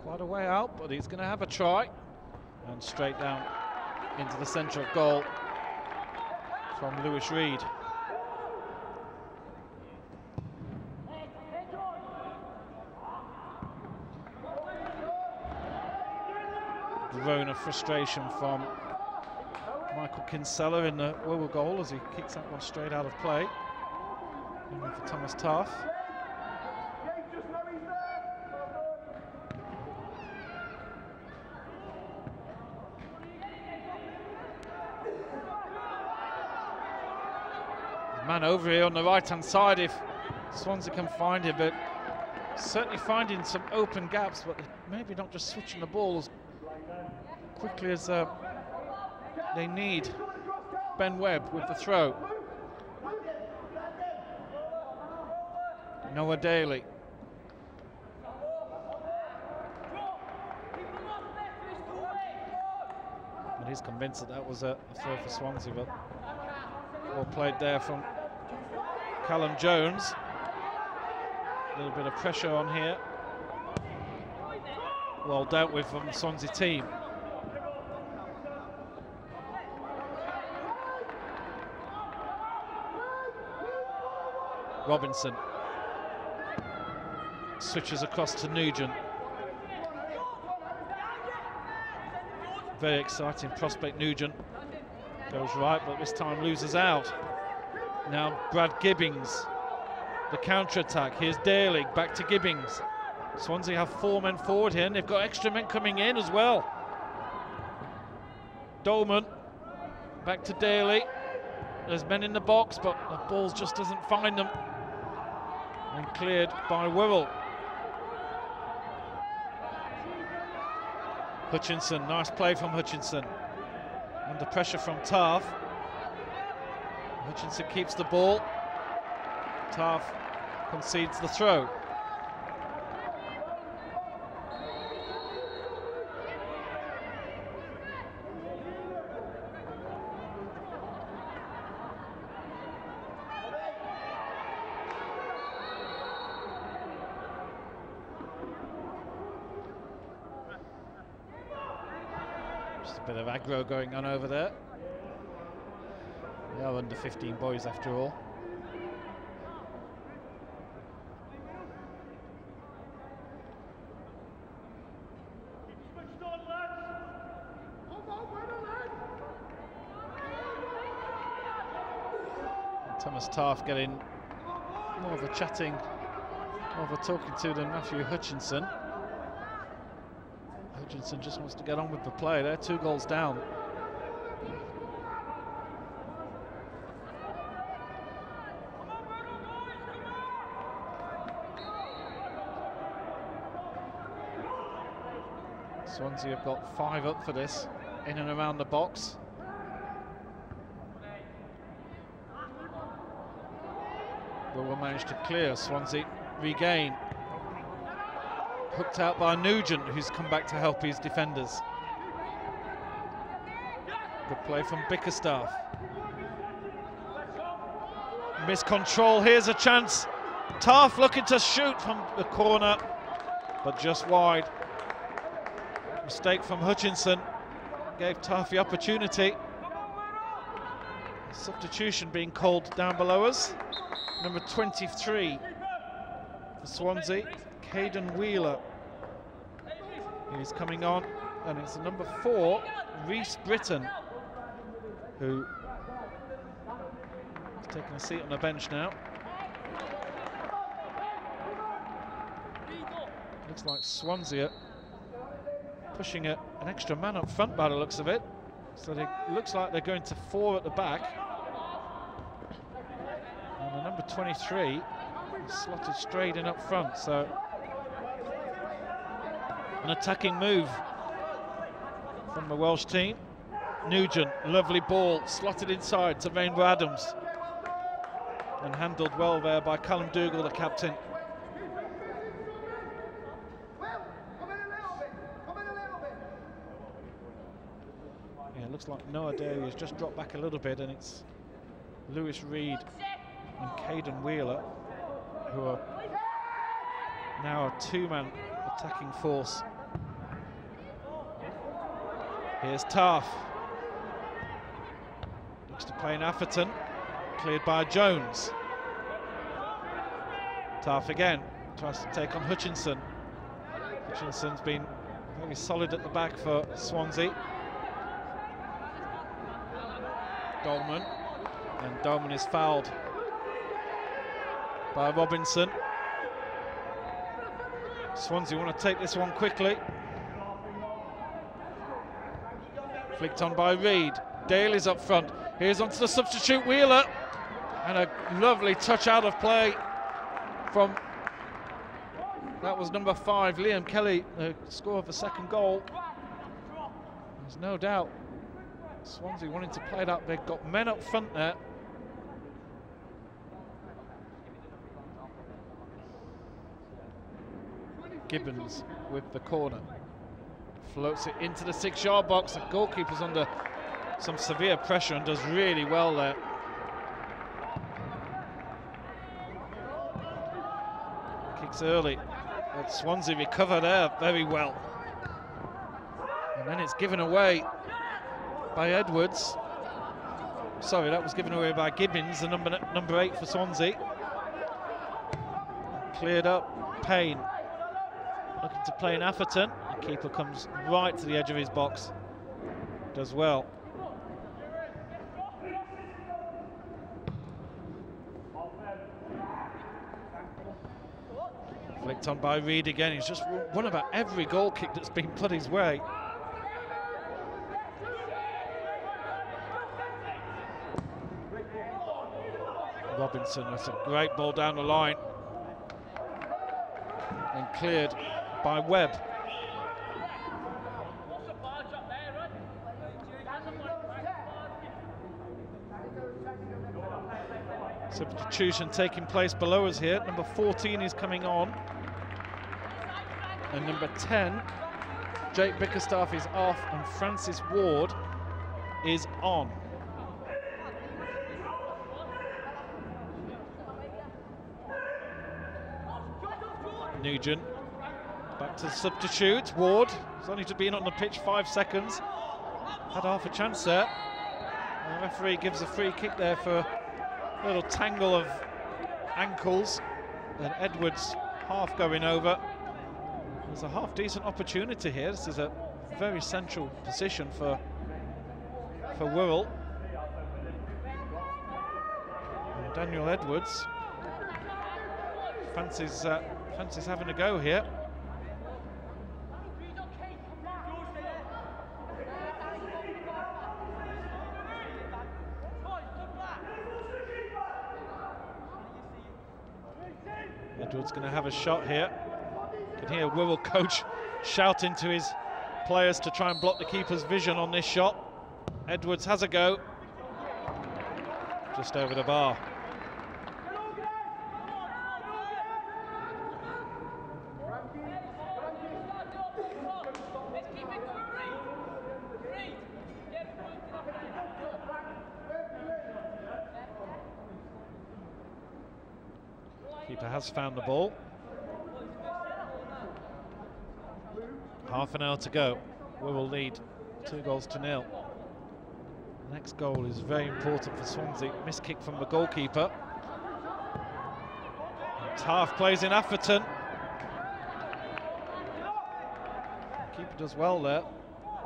B: Quite a way out, but he's going to have a try, and straight down into the centre of goal from Lewis Reed. Groan of frustration from Michael Kinsella in the Wirral goal as he kicks that one straight out of play. Aiming for Thomas Taff. Man over here on the right-hand side if Swansea can find him, but certainly finding some open gaps, but maybe not just switching the ball as quickly as they need. Ben Webb with the throw. Noah Daly. And he's convinced that was a throw for Swansea, but well played there from Callum Jones. A little bit of pressure on here. Well dealt with from the Swansea team. Robinson switches across to Nugent. Very exciting prospect, Nugent. Goes right, but this time loses out. Now Brad Gibbings, the counter-attack. Here's Daly, back to Gibbings. Swansea have 4 men forward here, and they've got extra men coming in as well. Dolman, back to Daly. There's men in the box, but the ball just doesn't find them. And cleared by Wirral. Hutchinson, nice play from Hutchinson. Under pressure from Taff. Hutchinson keeps the ball. Taff concedes the throw. Bit of aggro going on over there. They are under 15 boys after all. And Thomas Taff getting more of a chatting, more of a talking to than Matthew Hutchinson. Hutchinson just wants to get on with the play. They're 2 goals down. Swansea have got 5 up for this, in and around the box. But will manage to clear. Swansea regain. Hooked out by Nugent, who's come back to help his defenders. Good play from Bickerstaff. Missed control, here's a chance. Taff looking to shoot from the corner, but just wide. Mistake from Hutchinson, gave Taff the opportunity. Substitution being called down below us. Number 23 for Swansea, Caden Wheeler. He's coming on, and it's number 4, Reece Britton, who is taking a seat on the bench now. Looks like Swansea pushing an extra man up front by the looks of it. So it looks like they're going to 4 at the back. And the number 23 is slotted straight in up front, so an attacking move from the Welsh team. Nugent, lovely ball, slotted inside to Rainbow Adams. And handled well there by Callum Dougal, the captain. Yeah, it looks like Noah Daly has just dropped back a little bit, and it's Lewis Reed and Caden Wheeler who are now a 2-man attacking force. Here's Taff. Looks to play in Atherton. Cleared by Jones. Taff again. Tries to take on Hutchinson. Hutchinson's been very solid at the back for Swansea. Dolman. And Dolman is fouled by Robinson. Swansea want to take this one quickly. Flicked on by Reed. Daly's up front. Here's onto the substitute Wheeler. And a lovely touch out of play from, that was number 5, Liam Kelly, the score of the second goal. There's no doubt Swansea wanting to play that. They've got men up front there. Gibbons with the corner. Floats it into the 6-yard box. The goalkeeper's under some severe pressure and does really well there. Kicks early, but Swansea recover there very well. And then it's given away by Edwards. Sorry, that was given away by Gibbons, the number 8 for Swansea. Cleared up, Payne looking to play in Atherton. The keeper comes right to the edge of his box. Does well. Flicked on by Reid again. He's just won about every goal kick that's been put his way. Robinson, that's a great ball down the line. And cleared by Webb. Substitution taking place below us here. Number 14 is coming on. And number 10, Jake Bickerstaff, is off, and Francis Ward is on. Nugent back to the substitute. Ward has only been on the pitch 5 seconds. Had half a chance there. And the referee gives a free kick there for a little tangle of ankles. And Edwards half going over. There's a half decent opportunity here. This is a very central position for Wirral. And Daniel Edwards fancies having a go here. Edwards going to have a shot here. You can hear Wirral coach shouting to his players to try and block the keeper's vision on this shot. Edwards has a go. Just over the bar. Keeper has found the ball. Half an hour to go. Wirral lead 2-0. Next goal is very important for Swansea. Miss kick from the goalkeeper. Taft plays in Atherton. Keeper does well there,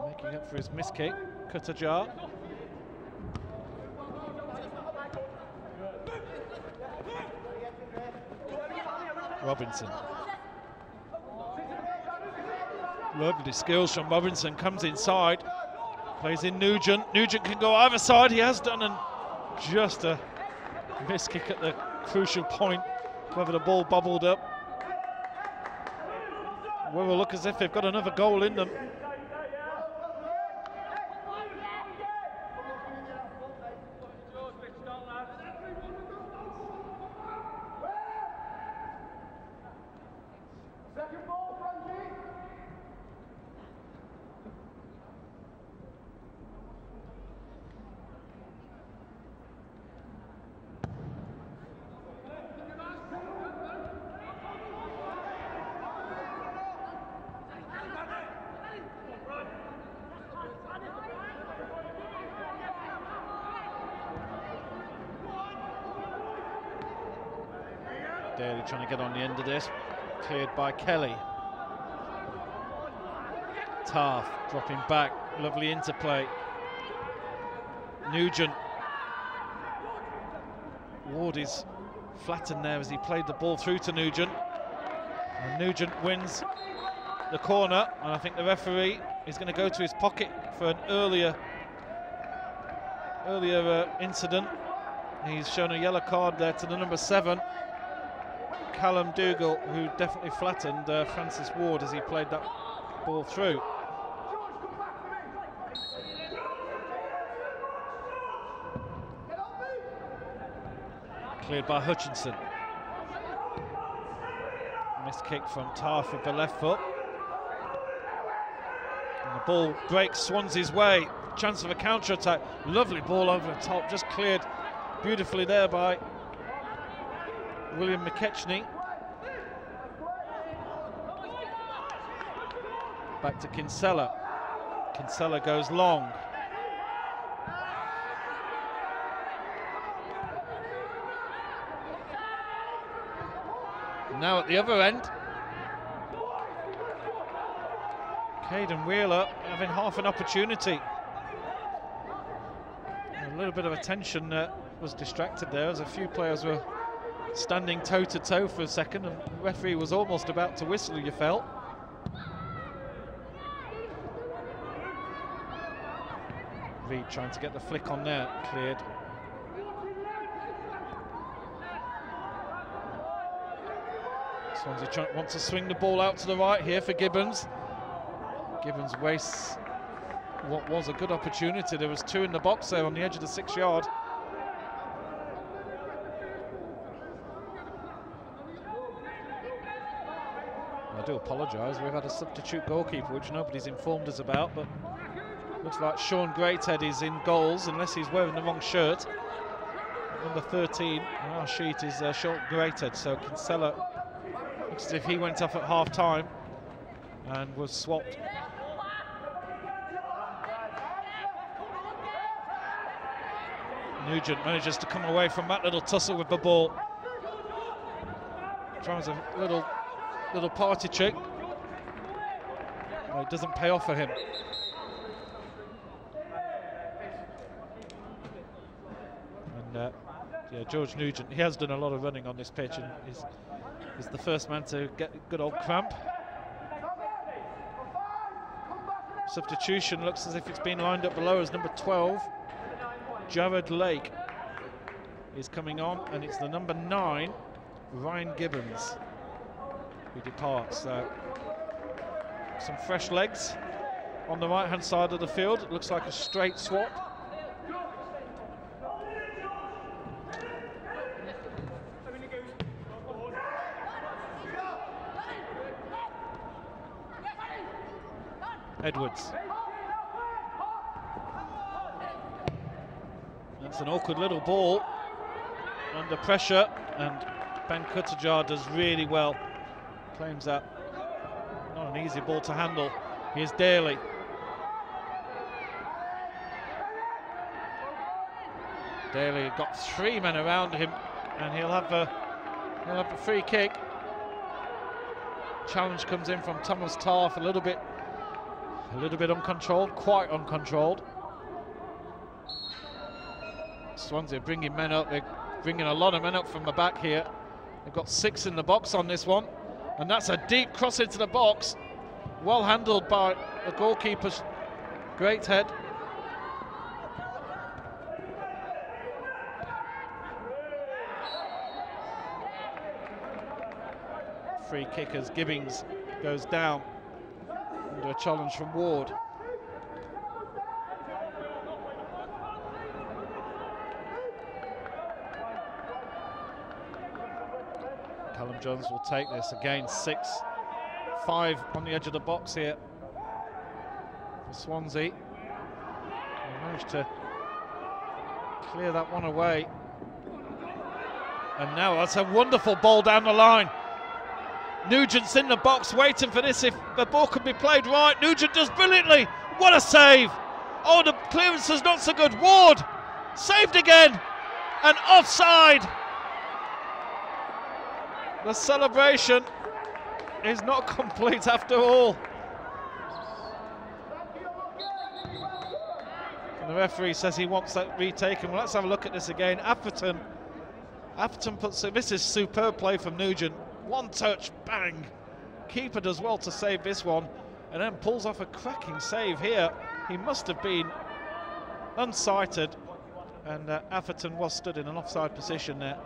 B: making up for his miss kick. Kutajar. Robinson. Lovely skills from Robinson, comes inside, plays in Nugent. Nugent can go either side, he has done, and just a miss kick at the crucial point, whether the ball bubbled up. Wirral look as if they've got another goal in them. Daly trying to get on the end of this. Cleared by Kelly. Taft dropping back. Lovely interplay. Nugent. Ward is flattened there as he played the ball through to Nugent. And Nugent wins the corner. And I think the referee is going to go to his pocket for an earlier incident. He's shown a yellow card there to the number 7, Callum Dougal, who definitely flattened Francis Ward as he played that ball through. Cleared by Hutchinson. Missed kick from Tarf with the left foot. And the ball breaks Swansea's way. Chance of a counter-attack. Lovely ball over the top, just cleared beautifully there by William McKechnie. Back to Kinsella. Kinsella goes long. Now at the other end, Caden Wheeler having half an opportunity. A little bit of attention was distracted there as a few players were standing toe to toe for a second, and the referee was almost about to whistle, you felt. Reed trying to get the flick on there, cleared. Swansea want to swing the ball out to the right here for Gibbons. Gibbons wastes what was a good opportunity. There was 2 in the box there on the edge of the 6-yard. I do apologise, we've had a substitute goalkeeper which nobody's informed us about, but looks like Sean Greathead is in goals unless he's wearing the wrong shirt. Number 13 on our sheet is Sean Greathead, so Kinsella looks as if he went off at half-time and was swapped. Nugent manages to come away from that little tussle with the ball. Tries a little party trick. Well, it doesn't pay off for him. And yeah, George Nugent, he has done a lot of running on this pitch and is the first man to get a good old cramp. Substitution looks as if it's been lined up below as number 12. Jared Lake is coming on, and it's the number 9, Ryan Gibbons, who departs. So some fresh legs on the right-hand side of the field. It looks like a straight swap. Edwards. That's an awkward little ball under pressure, and Ben Kutajar does really well. Claims that not an easy ball to handle. Here's Daly. Daly got 3 men around him, and he'll have a free kick. Challenge comes in from Thomas Tarf, a little bit uncontrolled, quite uncontrolled. Swansea bringing men up. They're bringing a lot of men up from the back here. They've got 6 in the box on this one, and that's a deep cross into the box. Well handled by the goalkeeper's great head. Free kick as Gibbings goes down under a challenge from Ward. Callum Jones will take this again. 6-5 on the edge of the box here for Swansea. They managed to clear that one away. And now that's a wonderful ball down the line. Nugent's in the box waiting for this if the ball could be played right. Nugent does brilliantly. What a save. Oh, the clearance is not so good. Ward saved again. And offside. The celebration is not complete after all. And the referee says he wants that retaken. Well, let's have a look at this again. Atherton puts it. This is superb play from Nugent. One touch, bang. Keeper does well to save this one, and then pulls off a cracking save here. He must have been unsighted And Atherton was stood in an offside position there.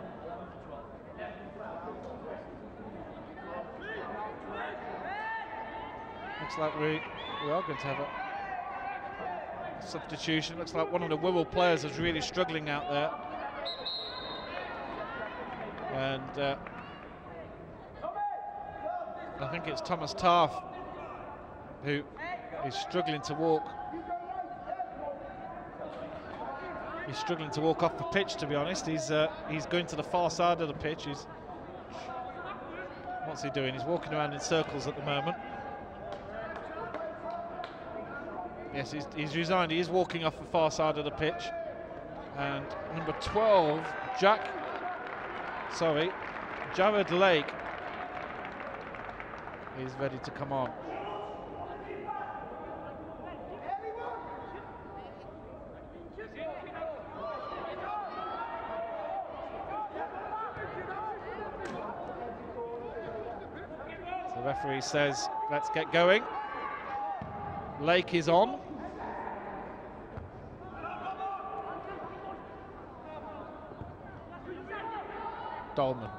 B: Looks like we are going to have a substitution. Looks like one of the Wirral players is really struggling out there. And I think it's Thomas Taff who is struggling to walk. He's struggling to walk off the pitch, to be honest. He's going to the far side of the pitch. What's he doing? He's walking around in circles at the moment. Yes, he's resigned. He is walking off the far side of the pitch. And number 12, Jared Lake is ready to come on. The referee says, let's get going. Lake is on. Dolman.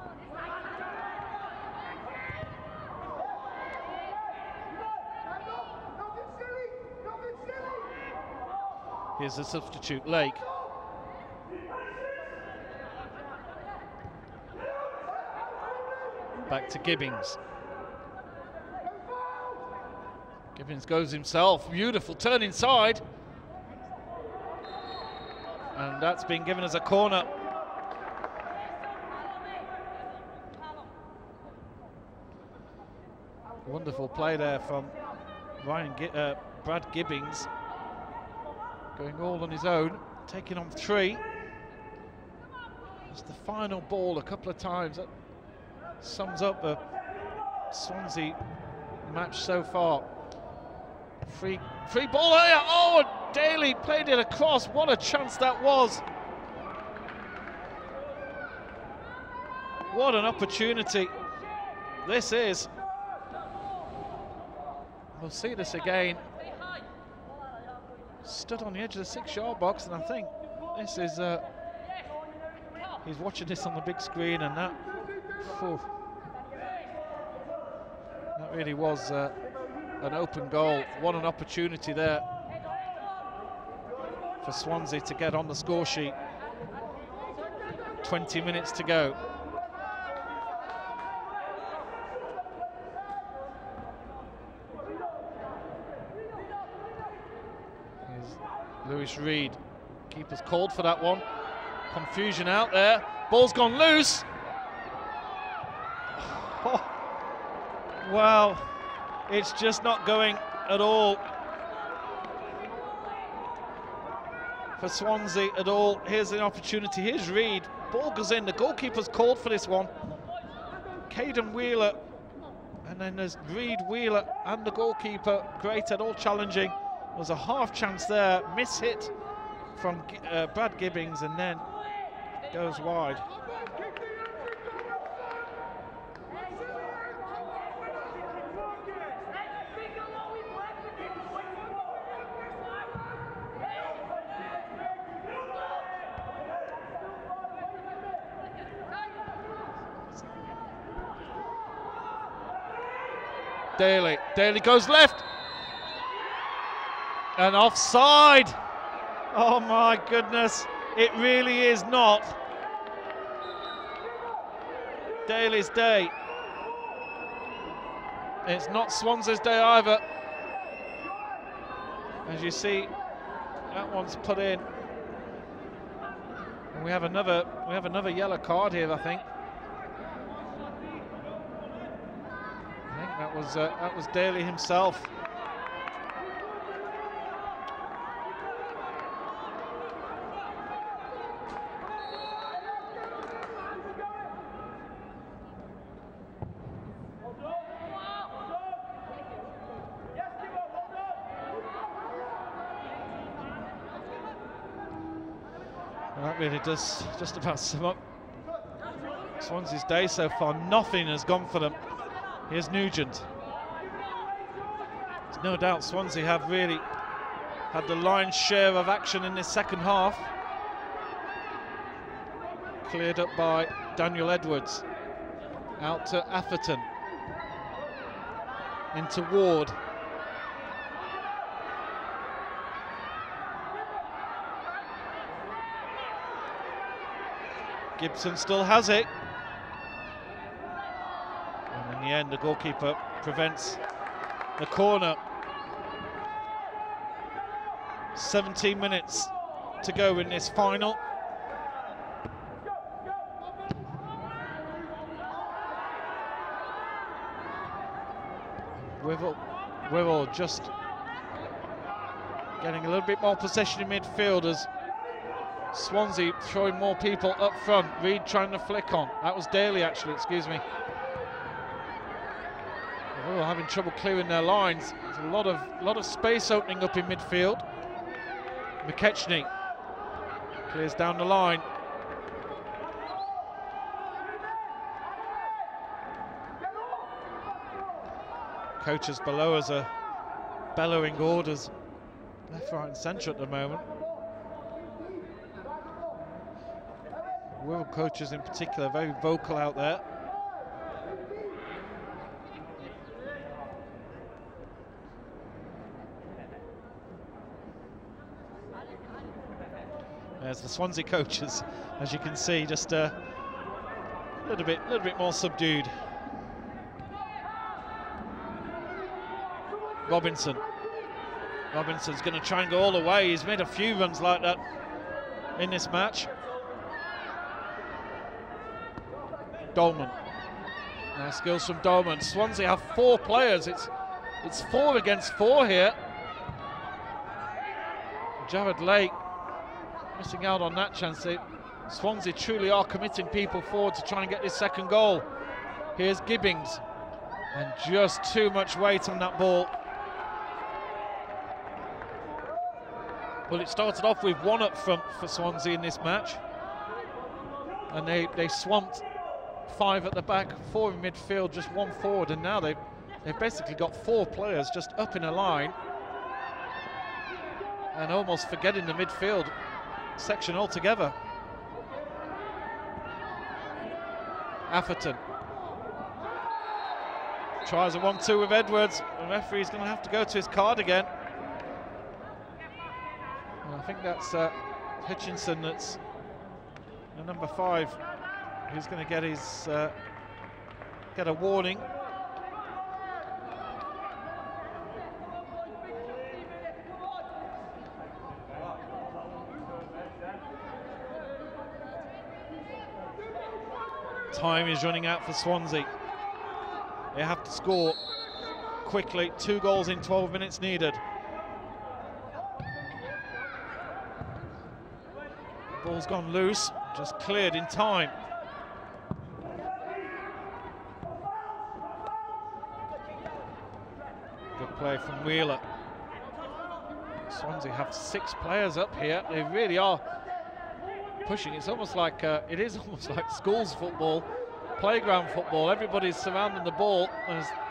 B: Here's the substitute, Lake. Back to Gibbings. Gibbings goes himself, beautiful turn inside. And that's been given as a corner. Wonderful play there from Brad Gibbings. Going all on his own, taking on 3. It's the final ball a couple of times. That sums up the Swansea match so far. Free ball there. Oh, Daly played it across. What a chance that was. What an opportunity this is. We'll see this again. Stood on the edge of the 6-yard box, and I think this is he's watching this on the big screen, and that really was an open goal. What an opportunity there for Swansea to get on the score sheet. 20 minutes to go. Lewis Reed, keeper's called for that one. Confusion out there. Ball's gone loose. Oh, well, it's just not going at all for Swansea at all. Here's an opportunity. Here's Reed. Ball goes in. The goalkeeper's called for this one. Caden Wheeler, and then there's Reed, Wheeler, and the goalkeeper. Great at all challenging. Was a half chance there, miss hit from Brad Gibbings, and then goes wide. Daly goes left. And offside. Oh my goodness, it really is not Daly's day. It's not Swansea's day either. As you see, that one's put in. And we have another yellow card here, I think. I think that was Daly himself. That really does just about sum up Swansea's day so far. Nothing has gone for them. Here's Nugent. There's no doubt Swansea have really had the lion's share of action in this second half. Cleared up by Daniel Edwards. Out to Atherton. Into Ward. Gibson still has it. And in the end, the goalkeeper prevents the corner. 17 minutes to go in this final. Wirral just getting a little bit more possession in midfield as Swansea throwing more people up front. Reed trying to flick on. That was Daly actually, excuse me. Wirral having trouble clearing their lines. There's a lot of space opening up in midfield. McKechnie clears down the line. Coaches below us are bellowing orders left, right and centre at the moment. Wirral coaches in particular very vocal out there. There's the Swansea coaches, as you can see, just a little bit more subdued. Robinson's going to try and go all the way. He's made a few runs like that in this match. Dolman. Nice skills from Dolman. Swansea have 4 players. It's 4 against 4 here. Jared Lake missing out on that chance. Swansea truly are committing people forward to try and get this second goal. Here's Gibbings, and just too much weight on that ball. Well, it started off with 1 up front for Swansea in this match, and they swamped 5 at the back, 4 in midfield, just 1 forward, and now they've basically got 4 players just up in a line and almost forgetting the midfield section altogether. Atherton tries a 1-2 with Edwards. The referee's going to have to go to his card again. And I think that's Hutchinson, that's the number 5, who's going to get his get a warning. Time is running out for Swansea. They have to score quickly. 2 goals in 12 minutes needed. Ball's gone loose, just cleared in time. Good play from Wheeler. Swansea have 6 players up here. They really are pushing. It's almost like it is almost like schools football, playground football. Everybody's surrounding the ball.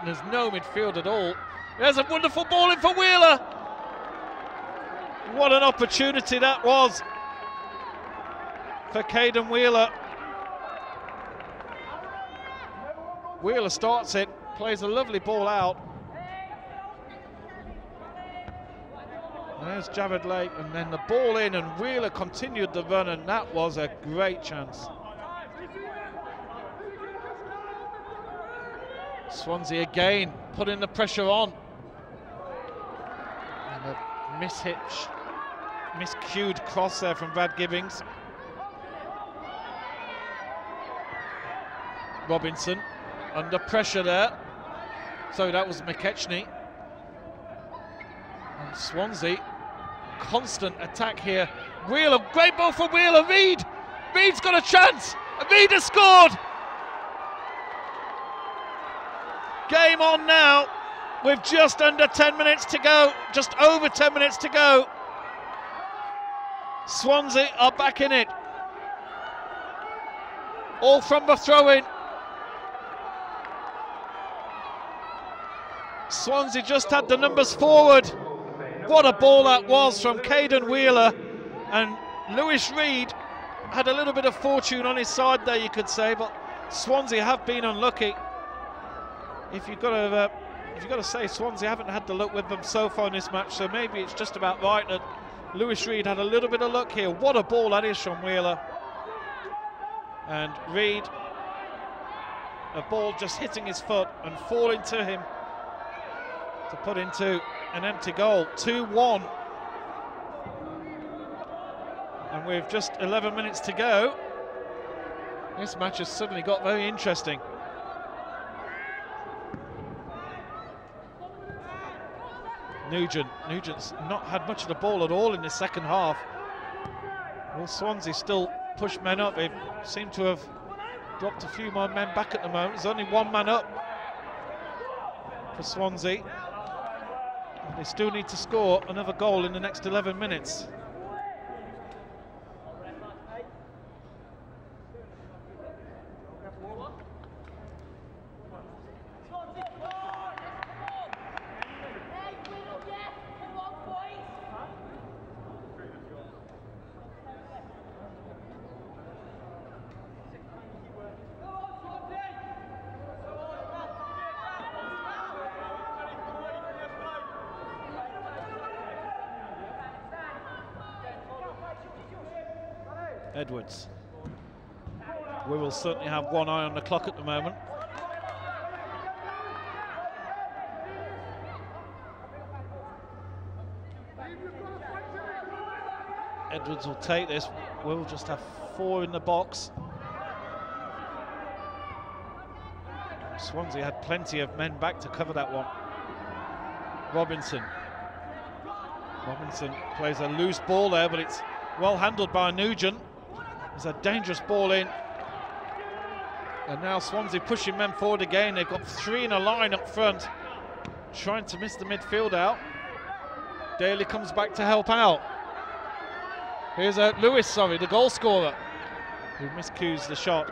B: There's no midfield at all. There's a wonderful ball in for Wheeler. What an opportunity that was for Caden Wheeler. Wheeler starts it, plays a lovely ball out. There's Jared Lake, and then the ball in, and Wheeler continued the run, and that was a great chance. Swansea again putting the pressure on. And a miscued cross there from Brad Gibbings. Robinson under pressure there. So that was McKechnie. And Swansea, constant attack here. Wheeler, great ball for Wheeler. Reed's got a chance. Reed has scored. Game on now with just under 10 minutes to go, just over 10 minutes to go. Swansea are back in it. All from the throw-in. Swansea just had the numbers forward. What a ball that was from Caden Wheeler, and Lewis Reed had a little bit of fortune on his side there, you could say, but Swansea have been unlucky. If you've got to say, Swansea haven't had the luck with them so far in this match, so maybe it's just about right that Lewis Reed had a little bit of luck here. What a ball that is from Wirral. And Reed, a ball just hitting his foot and falling to him to put into an empty goal. 2-1. And with just 11 minutes to go, this match has suddenly got very interesting. Nugent's not had much of the ball at all in the second half. Will Swansea still push men up? They seem to have dropped a few more men back at the moment. There's only one man up for Swansea. They still need to score another goal in the next 11 minutes. Edwards. We will certainly have one eye on the clock at the moment. Edwards will take this. We'll just have 4 in the box. Swansea had plenty of men back to cover that one. Robinson plays a loose ball there, but it's well handled by Nugent. It's a dangerous ball in. And now Swansea pushing men forward again. They've got 3 in a line up front, trying to miss the midfield out. Daly comes back to help out. Here's Lewis, the goal scorer, who miscues the shot.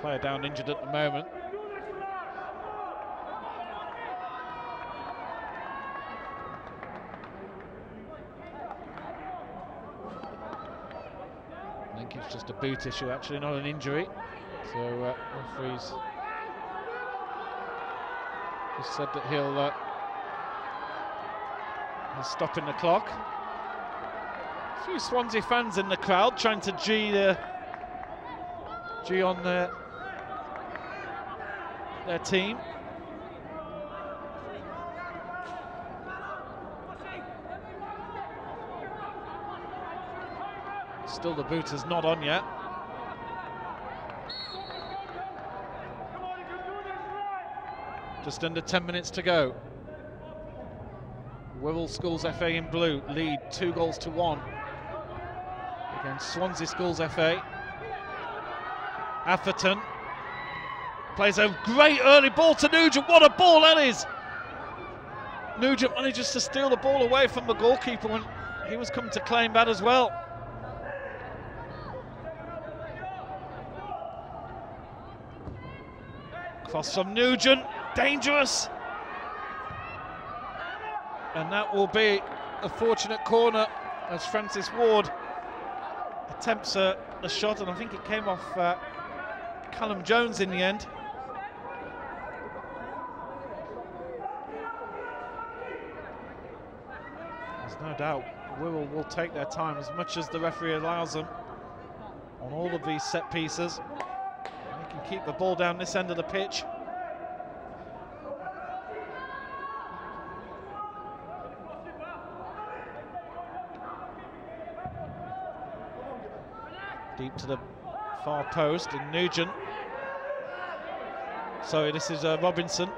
B: Player down injured at the moment. I think it's just a boot issue, actually, not an injury. So referees just said that he's stopping the clock. A few Swansea fans in the crowd trying to G on their team. Still, the boot is not on yet. Just under 10 minutes to go. Wirral Schools FA in blue lead 2-1 against Swansea Schools FA. Atherton plays a great early ball to Nugent. What a ball that is! Nugent manages to steal the ball away from the goalkeeper when he was coming to claim that as well. Cross from Nugent, dangerous. And that will be a fortunate corner as Francis Ward attempts a shot, and I think it came off Callum Jones in the end. There's no doubt Wirral will take their time as much as the referee allows them on all of these set pieces. They can keep the ball down this end of the pitch. Deep to the far post, and Nugent. Sorry, this is Robinson.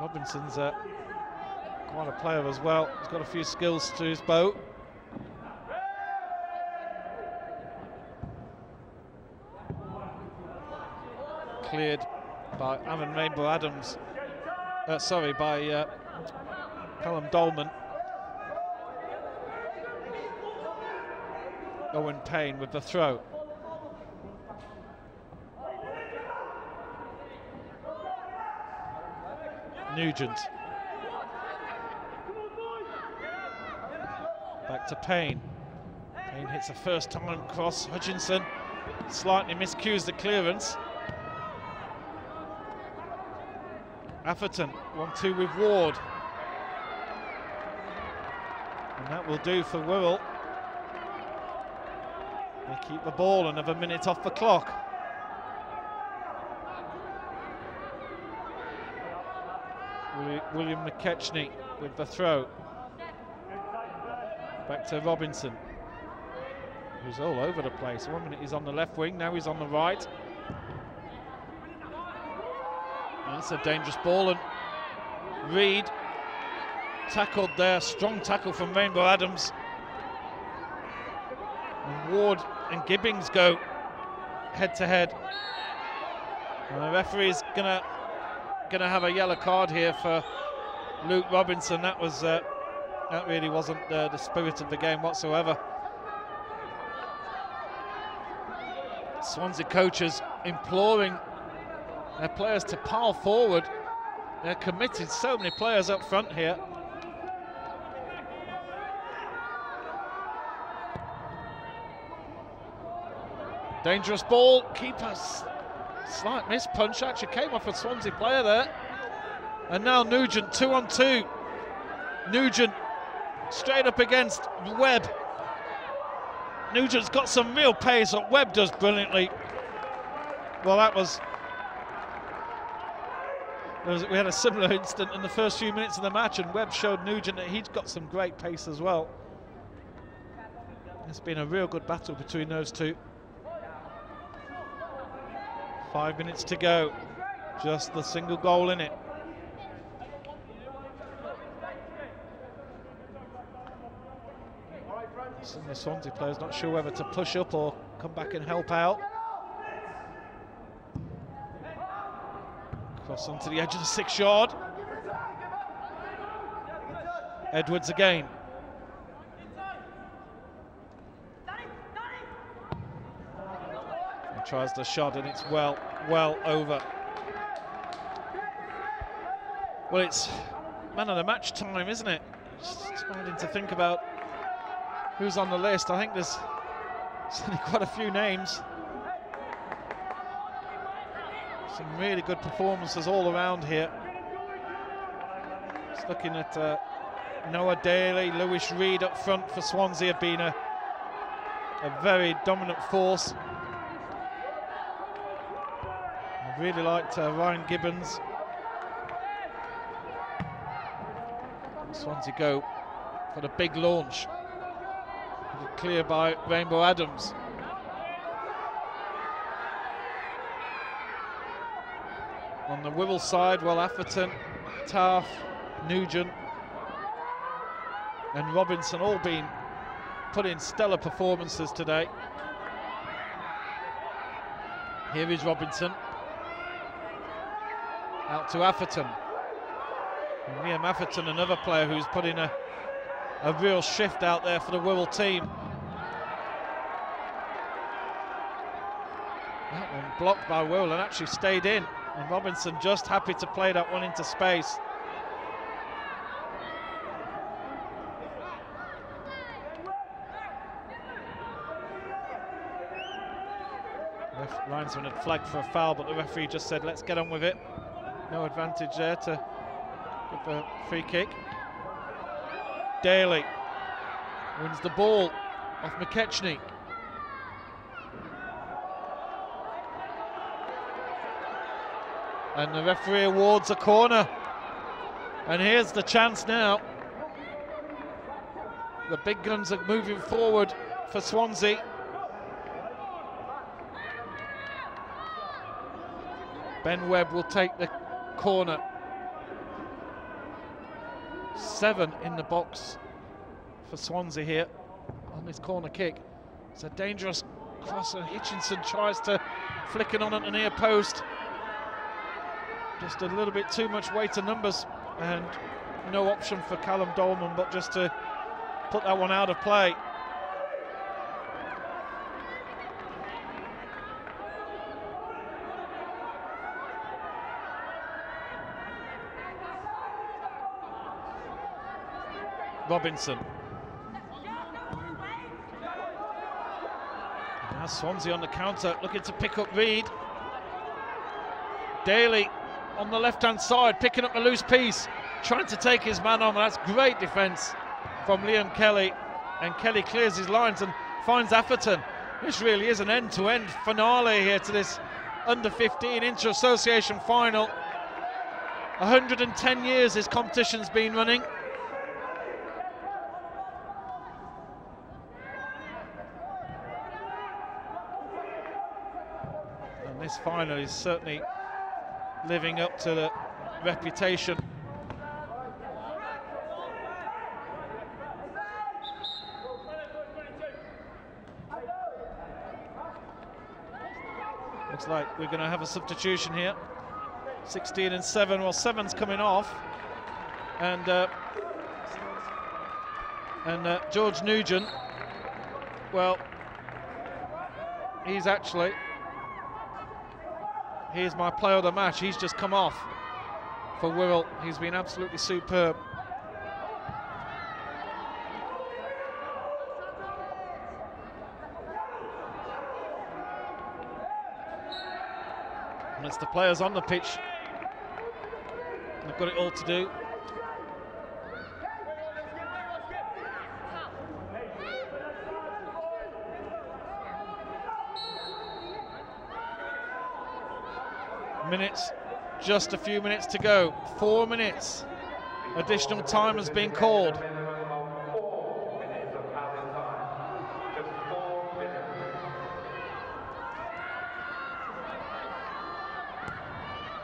B: Robinson's quite a player as well. He's got a few skills to his bow. Cleared by Aaron Rainbow Adams. By Callum Dolman. Owen Payne with the throw. Nugent. Back to Payne. Payne hits a first time cross. Hutchinson slightly miscues the clearance. Atherton, 1-2 with Ward. And that will do for Wirral. They keep the ball, another minute off the clock. William McKechnie with the throw. Back to Robinson, who's all over the place. 1 minute he's on the left wing, now he's on the right. That's a dangerous ball, and Reid tackled there, strong tackle from Rainbow Adams. And Ward and Gibbings go head to head. And the referee is gonna have a yellow card here for Luke Robinson. That was that really wasn't the spirit of the game whatsoever. Swansea coaches imploring their players to pile forward. They're committed, so many players up front here. Dangerous ball, keeper, slight miss punch, actually came off a Swansea player there. And now Nugent, 2-on-2. Nugent straight up against Webb. Nugent's got some real pace, what Webb does brilliantly. Well, we had a similar incident in the first few minutes of the match, and Webb showed Nugent that he's got some great pace as well. It's been a real good battle between those two. 5 minutes to go, just the single goal in it. Some of the Swansea players not sure whether to push up or come back and help out. Cross onto the edge of the 6-yard. Edwards again. He tries the shot and it's well over. Well, it's man of the match time, isn't it? Just starting to think about who's on the list. I think there's certainly quite a few names. Some really good performances all around here. Just looking at Noah Daly, Lewis Reid up front for Swansea have been a very dominant force. I really liked Ryan Gibbons. Swansea go for the big launch. Clear by Rainbow Adams. On the Wirral side, well, Atherton, Taff, Nugent and Robinson all been put in stellar performances today. Here is Robinson. Out to Atherton. And Liam Atherton, another player who's put in a real shift out there for the Wirral team. That one blocked by Wirral and actually stayed in. And Robinson just happy to play that one into space. Linesman had flagged for a foul, but the referee just said, let's get on with it. No advantage there to give a free kick. Daly wins the ball off McKechnie. And the referee awards a corner. And here's the chance now. The big guns are moving forward for Swansea. Ben Webb will take the corner. 7 in the box for Swansea here on this corner kick. It's a dangerous cross and Hitchinson tries to flick it on at the near post. Just a little bit too much weight and numbers and no option for Callum Dolman but just to put that one out of play. Robinson. Now Swansea on the counter, looking to pick up Reed. Daly on the left-hand side, picking up a loose piece, trying to take his man on. That's great defence from Liam Kelly, and Kelly clears his lines and finds Atherton. This really is an end-to-end finale here to this under-15 inter-association final. 110 years this competition's been running. And this final is certainly living up to the reputation. Looks like we're going to have a substitution here. 16 and 7. Well, 7's coming off, and George Nugent. Well, he's my player of the match. He's just come off for Wirral. He's been absolutely superb. And it's the players on the pitch. They've got it all to do. Minutes, just a few minutes to go. 4 minutes. Additional time has been called.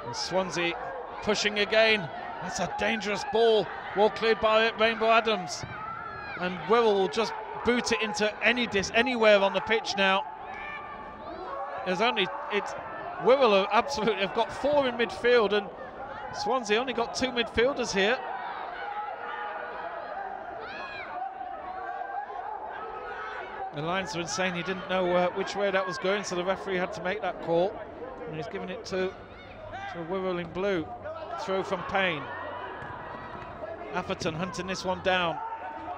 B: And Swansea pushing again. That's a dangerous ball. Well cleared by Rainbow Adams. And Wirral will just boot it into anywhere on the pitch now. Wirral have got 4 in midfield, and Swansea only got 2 midfielders here. The linesman saying he didn't know which way that was going, so the referee had to make that call. And he's giving it to Wirral in blue. Throw from Payne. Atherton hunting this one down.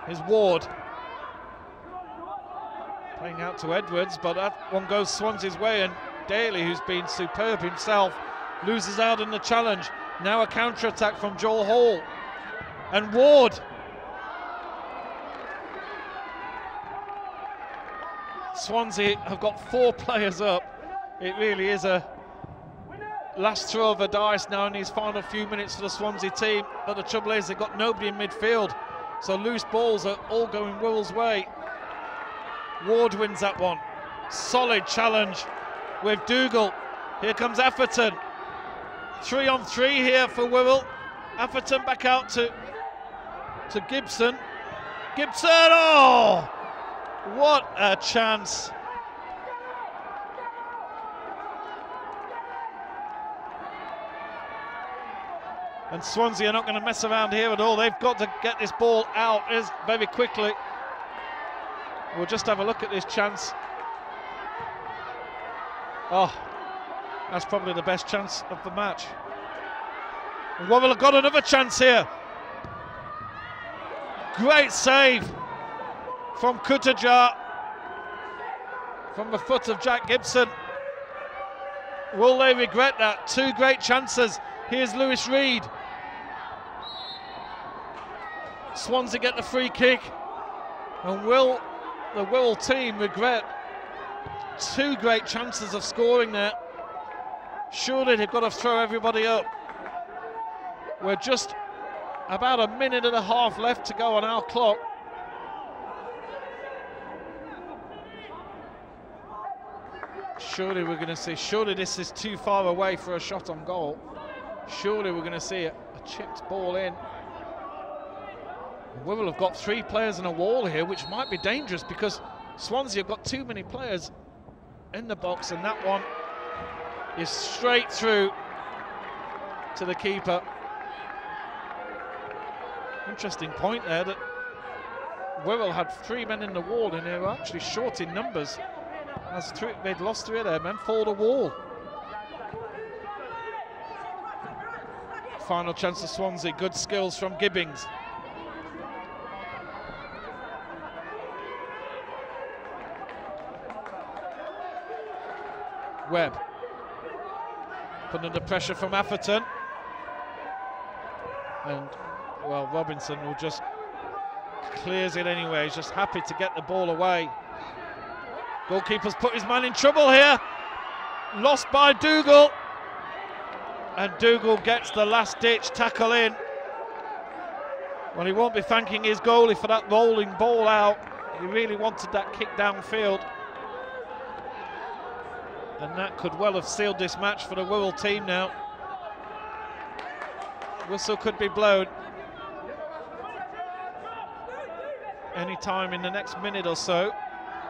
B: Here's Ward. Playing out to Edwards, but that one goes Swansea's way, and Daly, who's been superb himself, loses out in the challenge. Now a counter-attack from Joel Hall. And Ward. Swansea have got 4 players up. It really is a last throw of the dice now in these final few minutes for the Swansea team. But the trouble is they've got nobody in midfield. So loose balls are all going Wirral's way. Ward wins that one. Solid challenge with Dougal. Here comes Atherton. 3 on 3 here for Wirral. Atherton back out to Gibson. Gibson, oh! What a chance. And Swansea are not going to mess around here at all. They've got to get this ball out very quickly. We'll just have a look at this chance. Oh, that's probably the best chance of the match. And Wirral have got another chance here. Great save from Kutajar from the foot of Jack Gibson. Will they regret that? 2 great chances. Here's Lewis Reed. Swansea get the free kick, and will the Wirral team regret 2 great chances of scoring there? Surely they've got to throw everybody up. We're just about a minute and a half left to go on our clock. Surely we're going to see, surely this is too far away for a shot on goal. Surely we're going to see a chipped ball in. Wirral have got 3 players in a wall here, which might be dangerous because Swansea have got too many players in the box, and that one is straight through to the keeper. Interesting point there that Wirral had 3 men in the wall and they were actually short in numbers. As they'd lost 3 of their men for the wall. Final chance of Swansea, good skills from Gibbings. Webb. Put under pressure from Atherton. And, well, Robinson will just clears it anyway. He's just happy to get the ball away. Goalkeeper's put his man in trouble here. Lost by Dougal. And Dougal gets the last-ditch tackle in. Well, he won't be thanking his goalie for that rolling ball out. He really wanted that kick downfield. And that could well have sealed this match for the Wirral team now. Whistle could be blown any time in the next minute or so.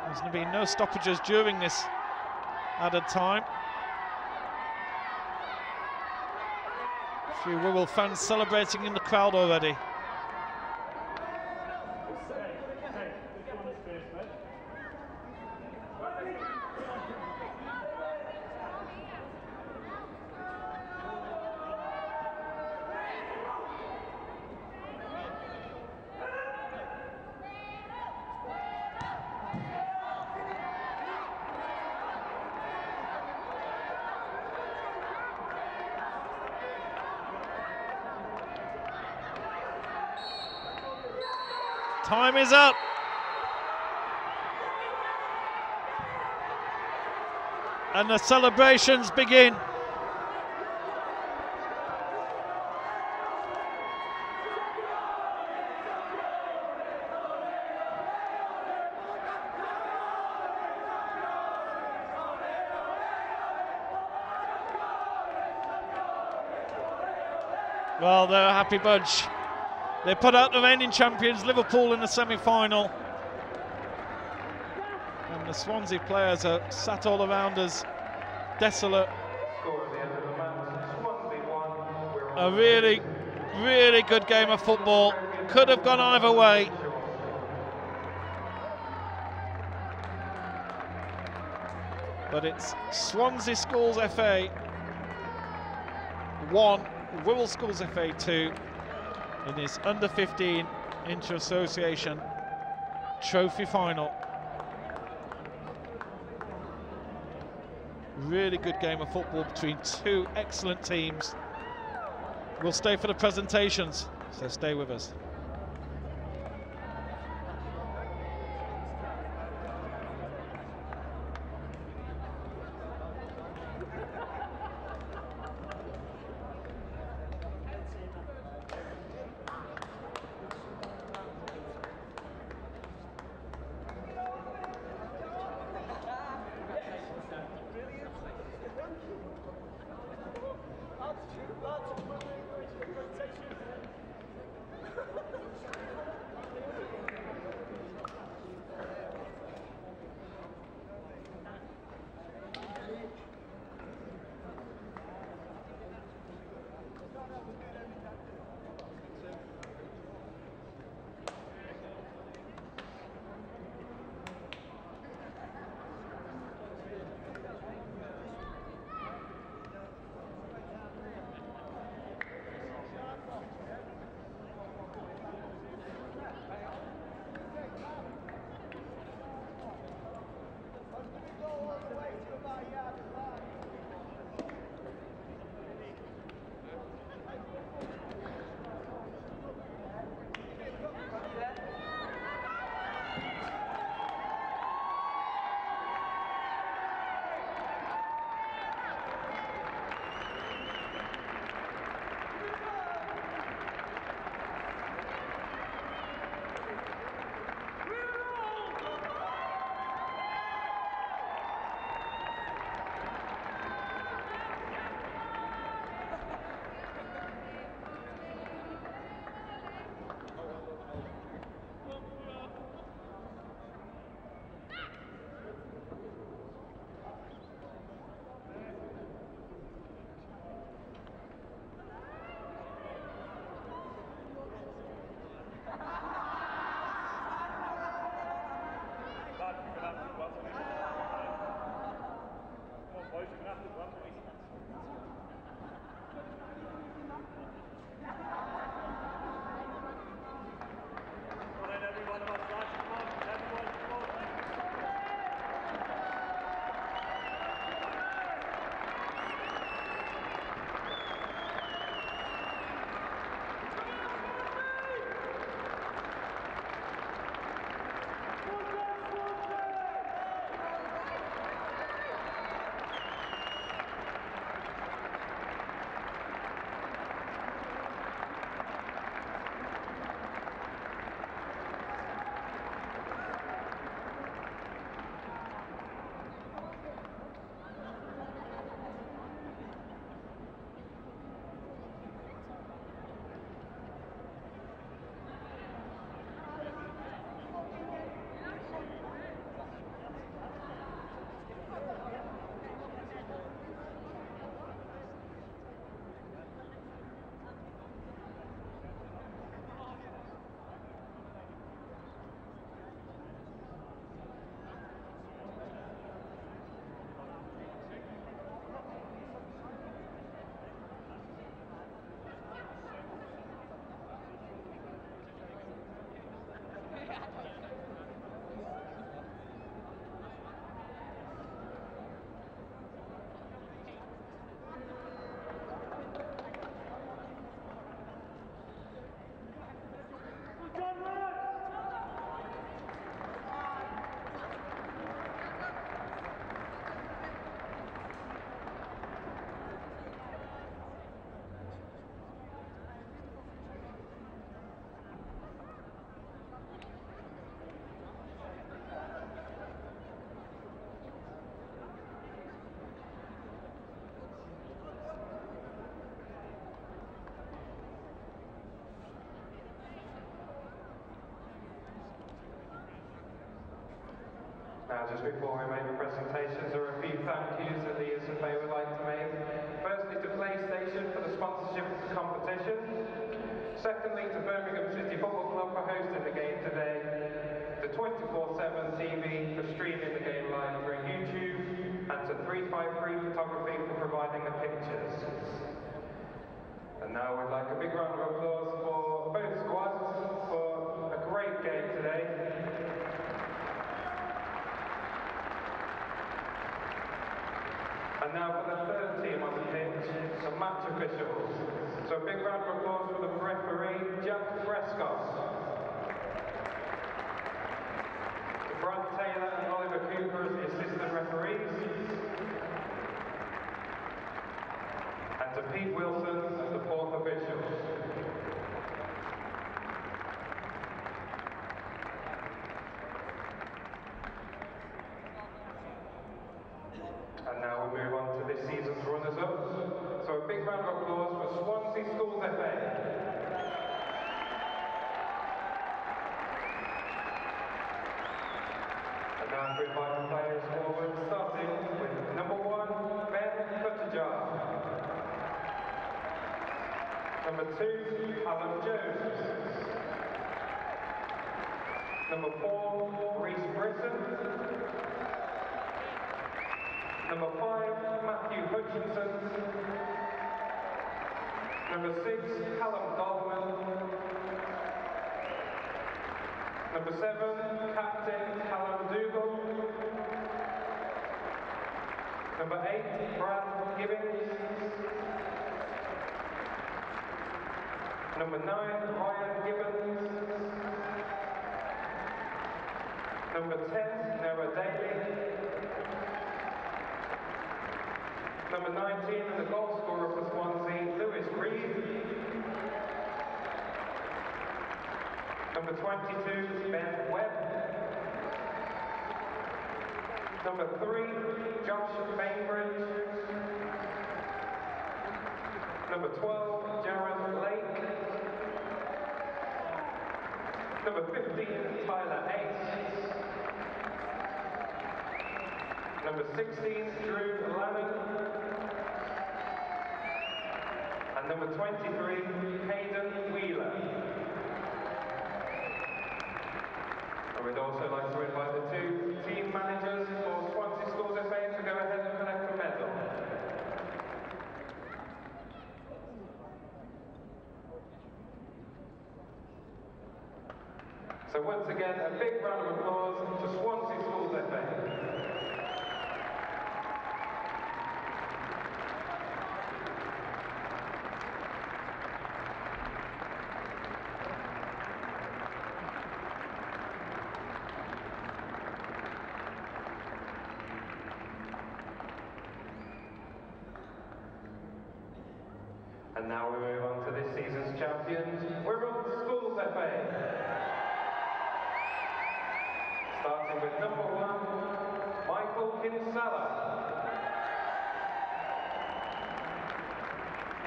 B: There's going to be no stoppages during this added time. A few Wirral fans celebrating in the crowd already. Time is up. And the celebrations begin. Well, they're a happy bunch. They put out the reigning champions, Liverpool, in the semi-final. And the Swansea players are sat all around us, desolate. A really, really good game of football. Could have gone either way. But it's Swansea Schools FA 1, Wirral Schools FA 2. In his under-15 inter-association trophy final. Really good game of football between two excellent teams. We'll stay for the presentations, so stay with us.
A: before we make the presentations, there are a few thank yous that the SFA would like to make. Firstly to PlayStation for the sponsorship of the competition. Secondly to Birmingham City Football Club for hosting the game today. To 24/7 TV for streaming the game live through YouTube. And to 353 Photography for providing the pictures. And now we'd like a big round of applause for both squads for a great game today. And now for the third team on the pitch, the match officials. So a big round of applause for the referee, Jack Prescott. Brad Taylor and Oliver Cooper as the assistant referees. And to Pete Wilson as the fourth official. And now we move on to this season's runners-up. So a big round of applause for Swansea Schools FA. And now to invite the players forward, starting with number 1, Ben Buttigieg. Number 2, Alan Jones. Number 4, Reece Britton. Number 5, Matthew Hutchinson. Number 6, Callum Dolman. Number 7, Captain Callum Dougal. Number 8, Brad Gibbons. Number 9, Ryan Gibbons. Number 10, Noah Daly. Number 19, and the goal scorer for Swansea, Lewis Reed. Number 22, Ben Webb. Number 3, Josh Bainbridge. Number 12, Jared Lake. Number 15, Tyler Ace. Number 16, Drew Lanning. And number 23, Hayden Wheeler. And we'd also like to invite the 2 team managers for Swansea Schools FA to go ahead and collect the medal. So once again, a big round of applause to Swansea Schools FA. And now we move on to this season's champions, Wirral Schools FA. Starting with number 1, Michael Kinsella.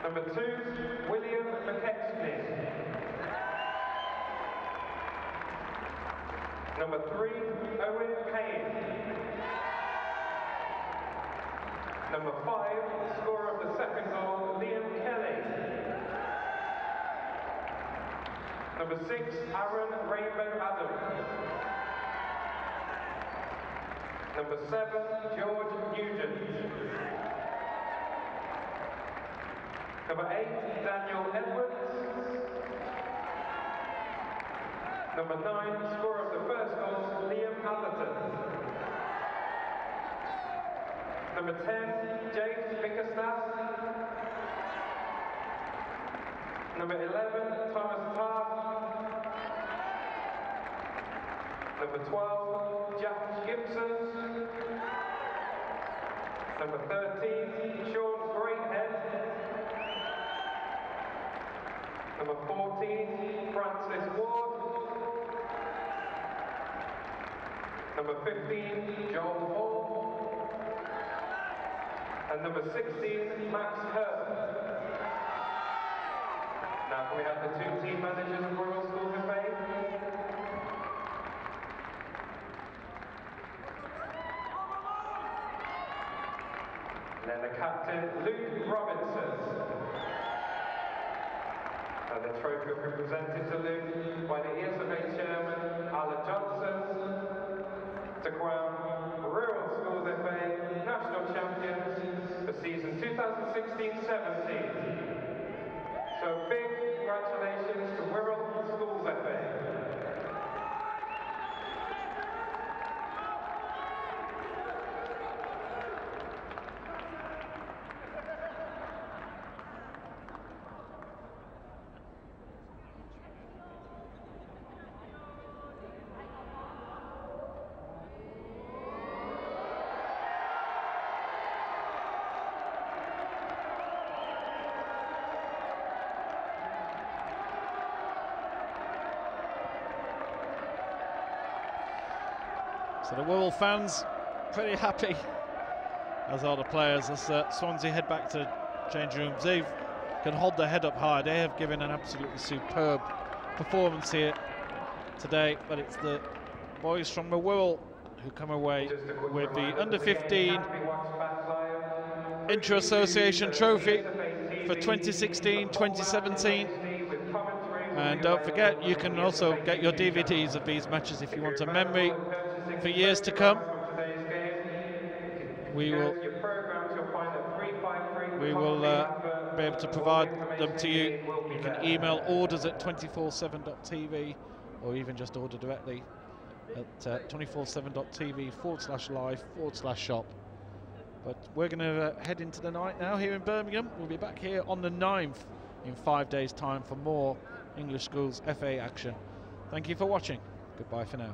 A: Number 2, William McKechnie. Number 3, Owen Payne. Number 5, the scorer of the second goal, Liam Kelly. Number 6, Aaron Rainbow Adams. Number 7, George Nugent. Number 8, Daniel Edwards. Number 9, scorer of the first goal, Liam Allerton. Number 10, James Bickerstaff. Number 11, Thomas Tarr. Number 12, Jack Gibson. Number 13, Sean Greathead. Number 14, Francis Ward. Number 15, Joel Hall. And number 16, Max Hurd. Now can we have the 2 team managers of Wirral Schools FA? And then the captain, Luke Robinson. And the trophy will be presented to Luke by the ESFA chairman, Alan Johnson, to crown Wirral Schools FA national champions for season 2016-17. So big congratulations to Wirral Schools FA.
B: So the Wirral fans pretty happy, as are the players, as Swansea head back to changing rooms. They can hold their head up high. They have given an absolutely superb performance here today, but it's the boys from the Wirral who come away with the Under-15 Inter-Association Trophy for 2016-2017. And don't forget, you can also get your DVDs of these matches if you want a memory for years to come. We will be able to provide them to you. You can email orders at 247.tv or even just order directly at 247.tv/live/shop. But we're going to head into the night now here in Birmingham. We'll be back here on the 9th in 5 days' time for more English Schools FA action. Thank you for watching. Goodbye for now.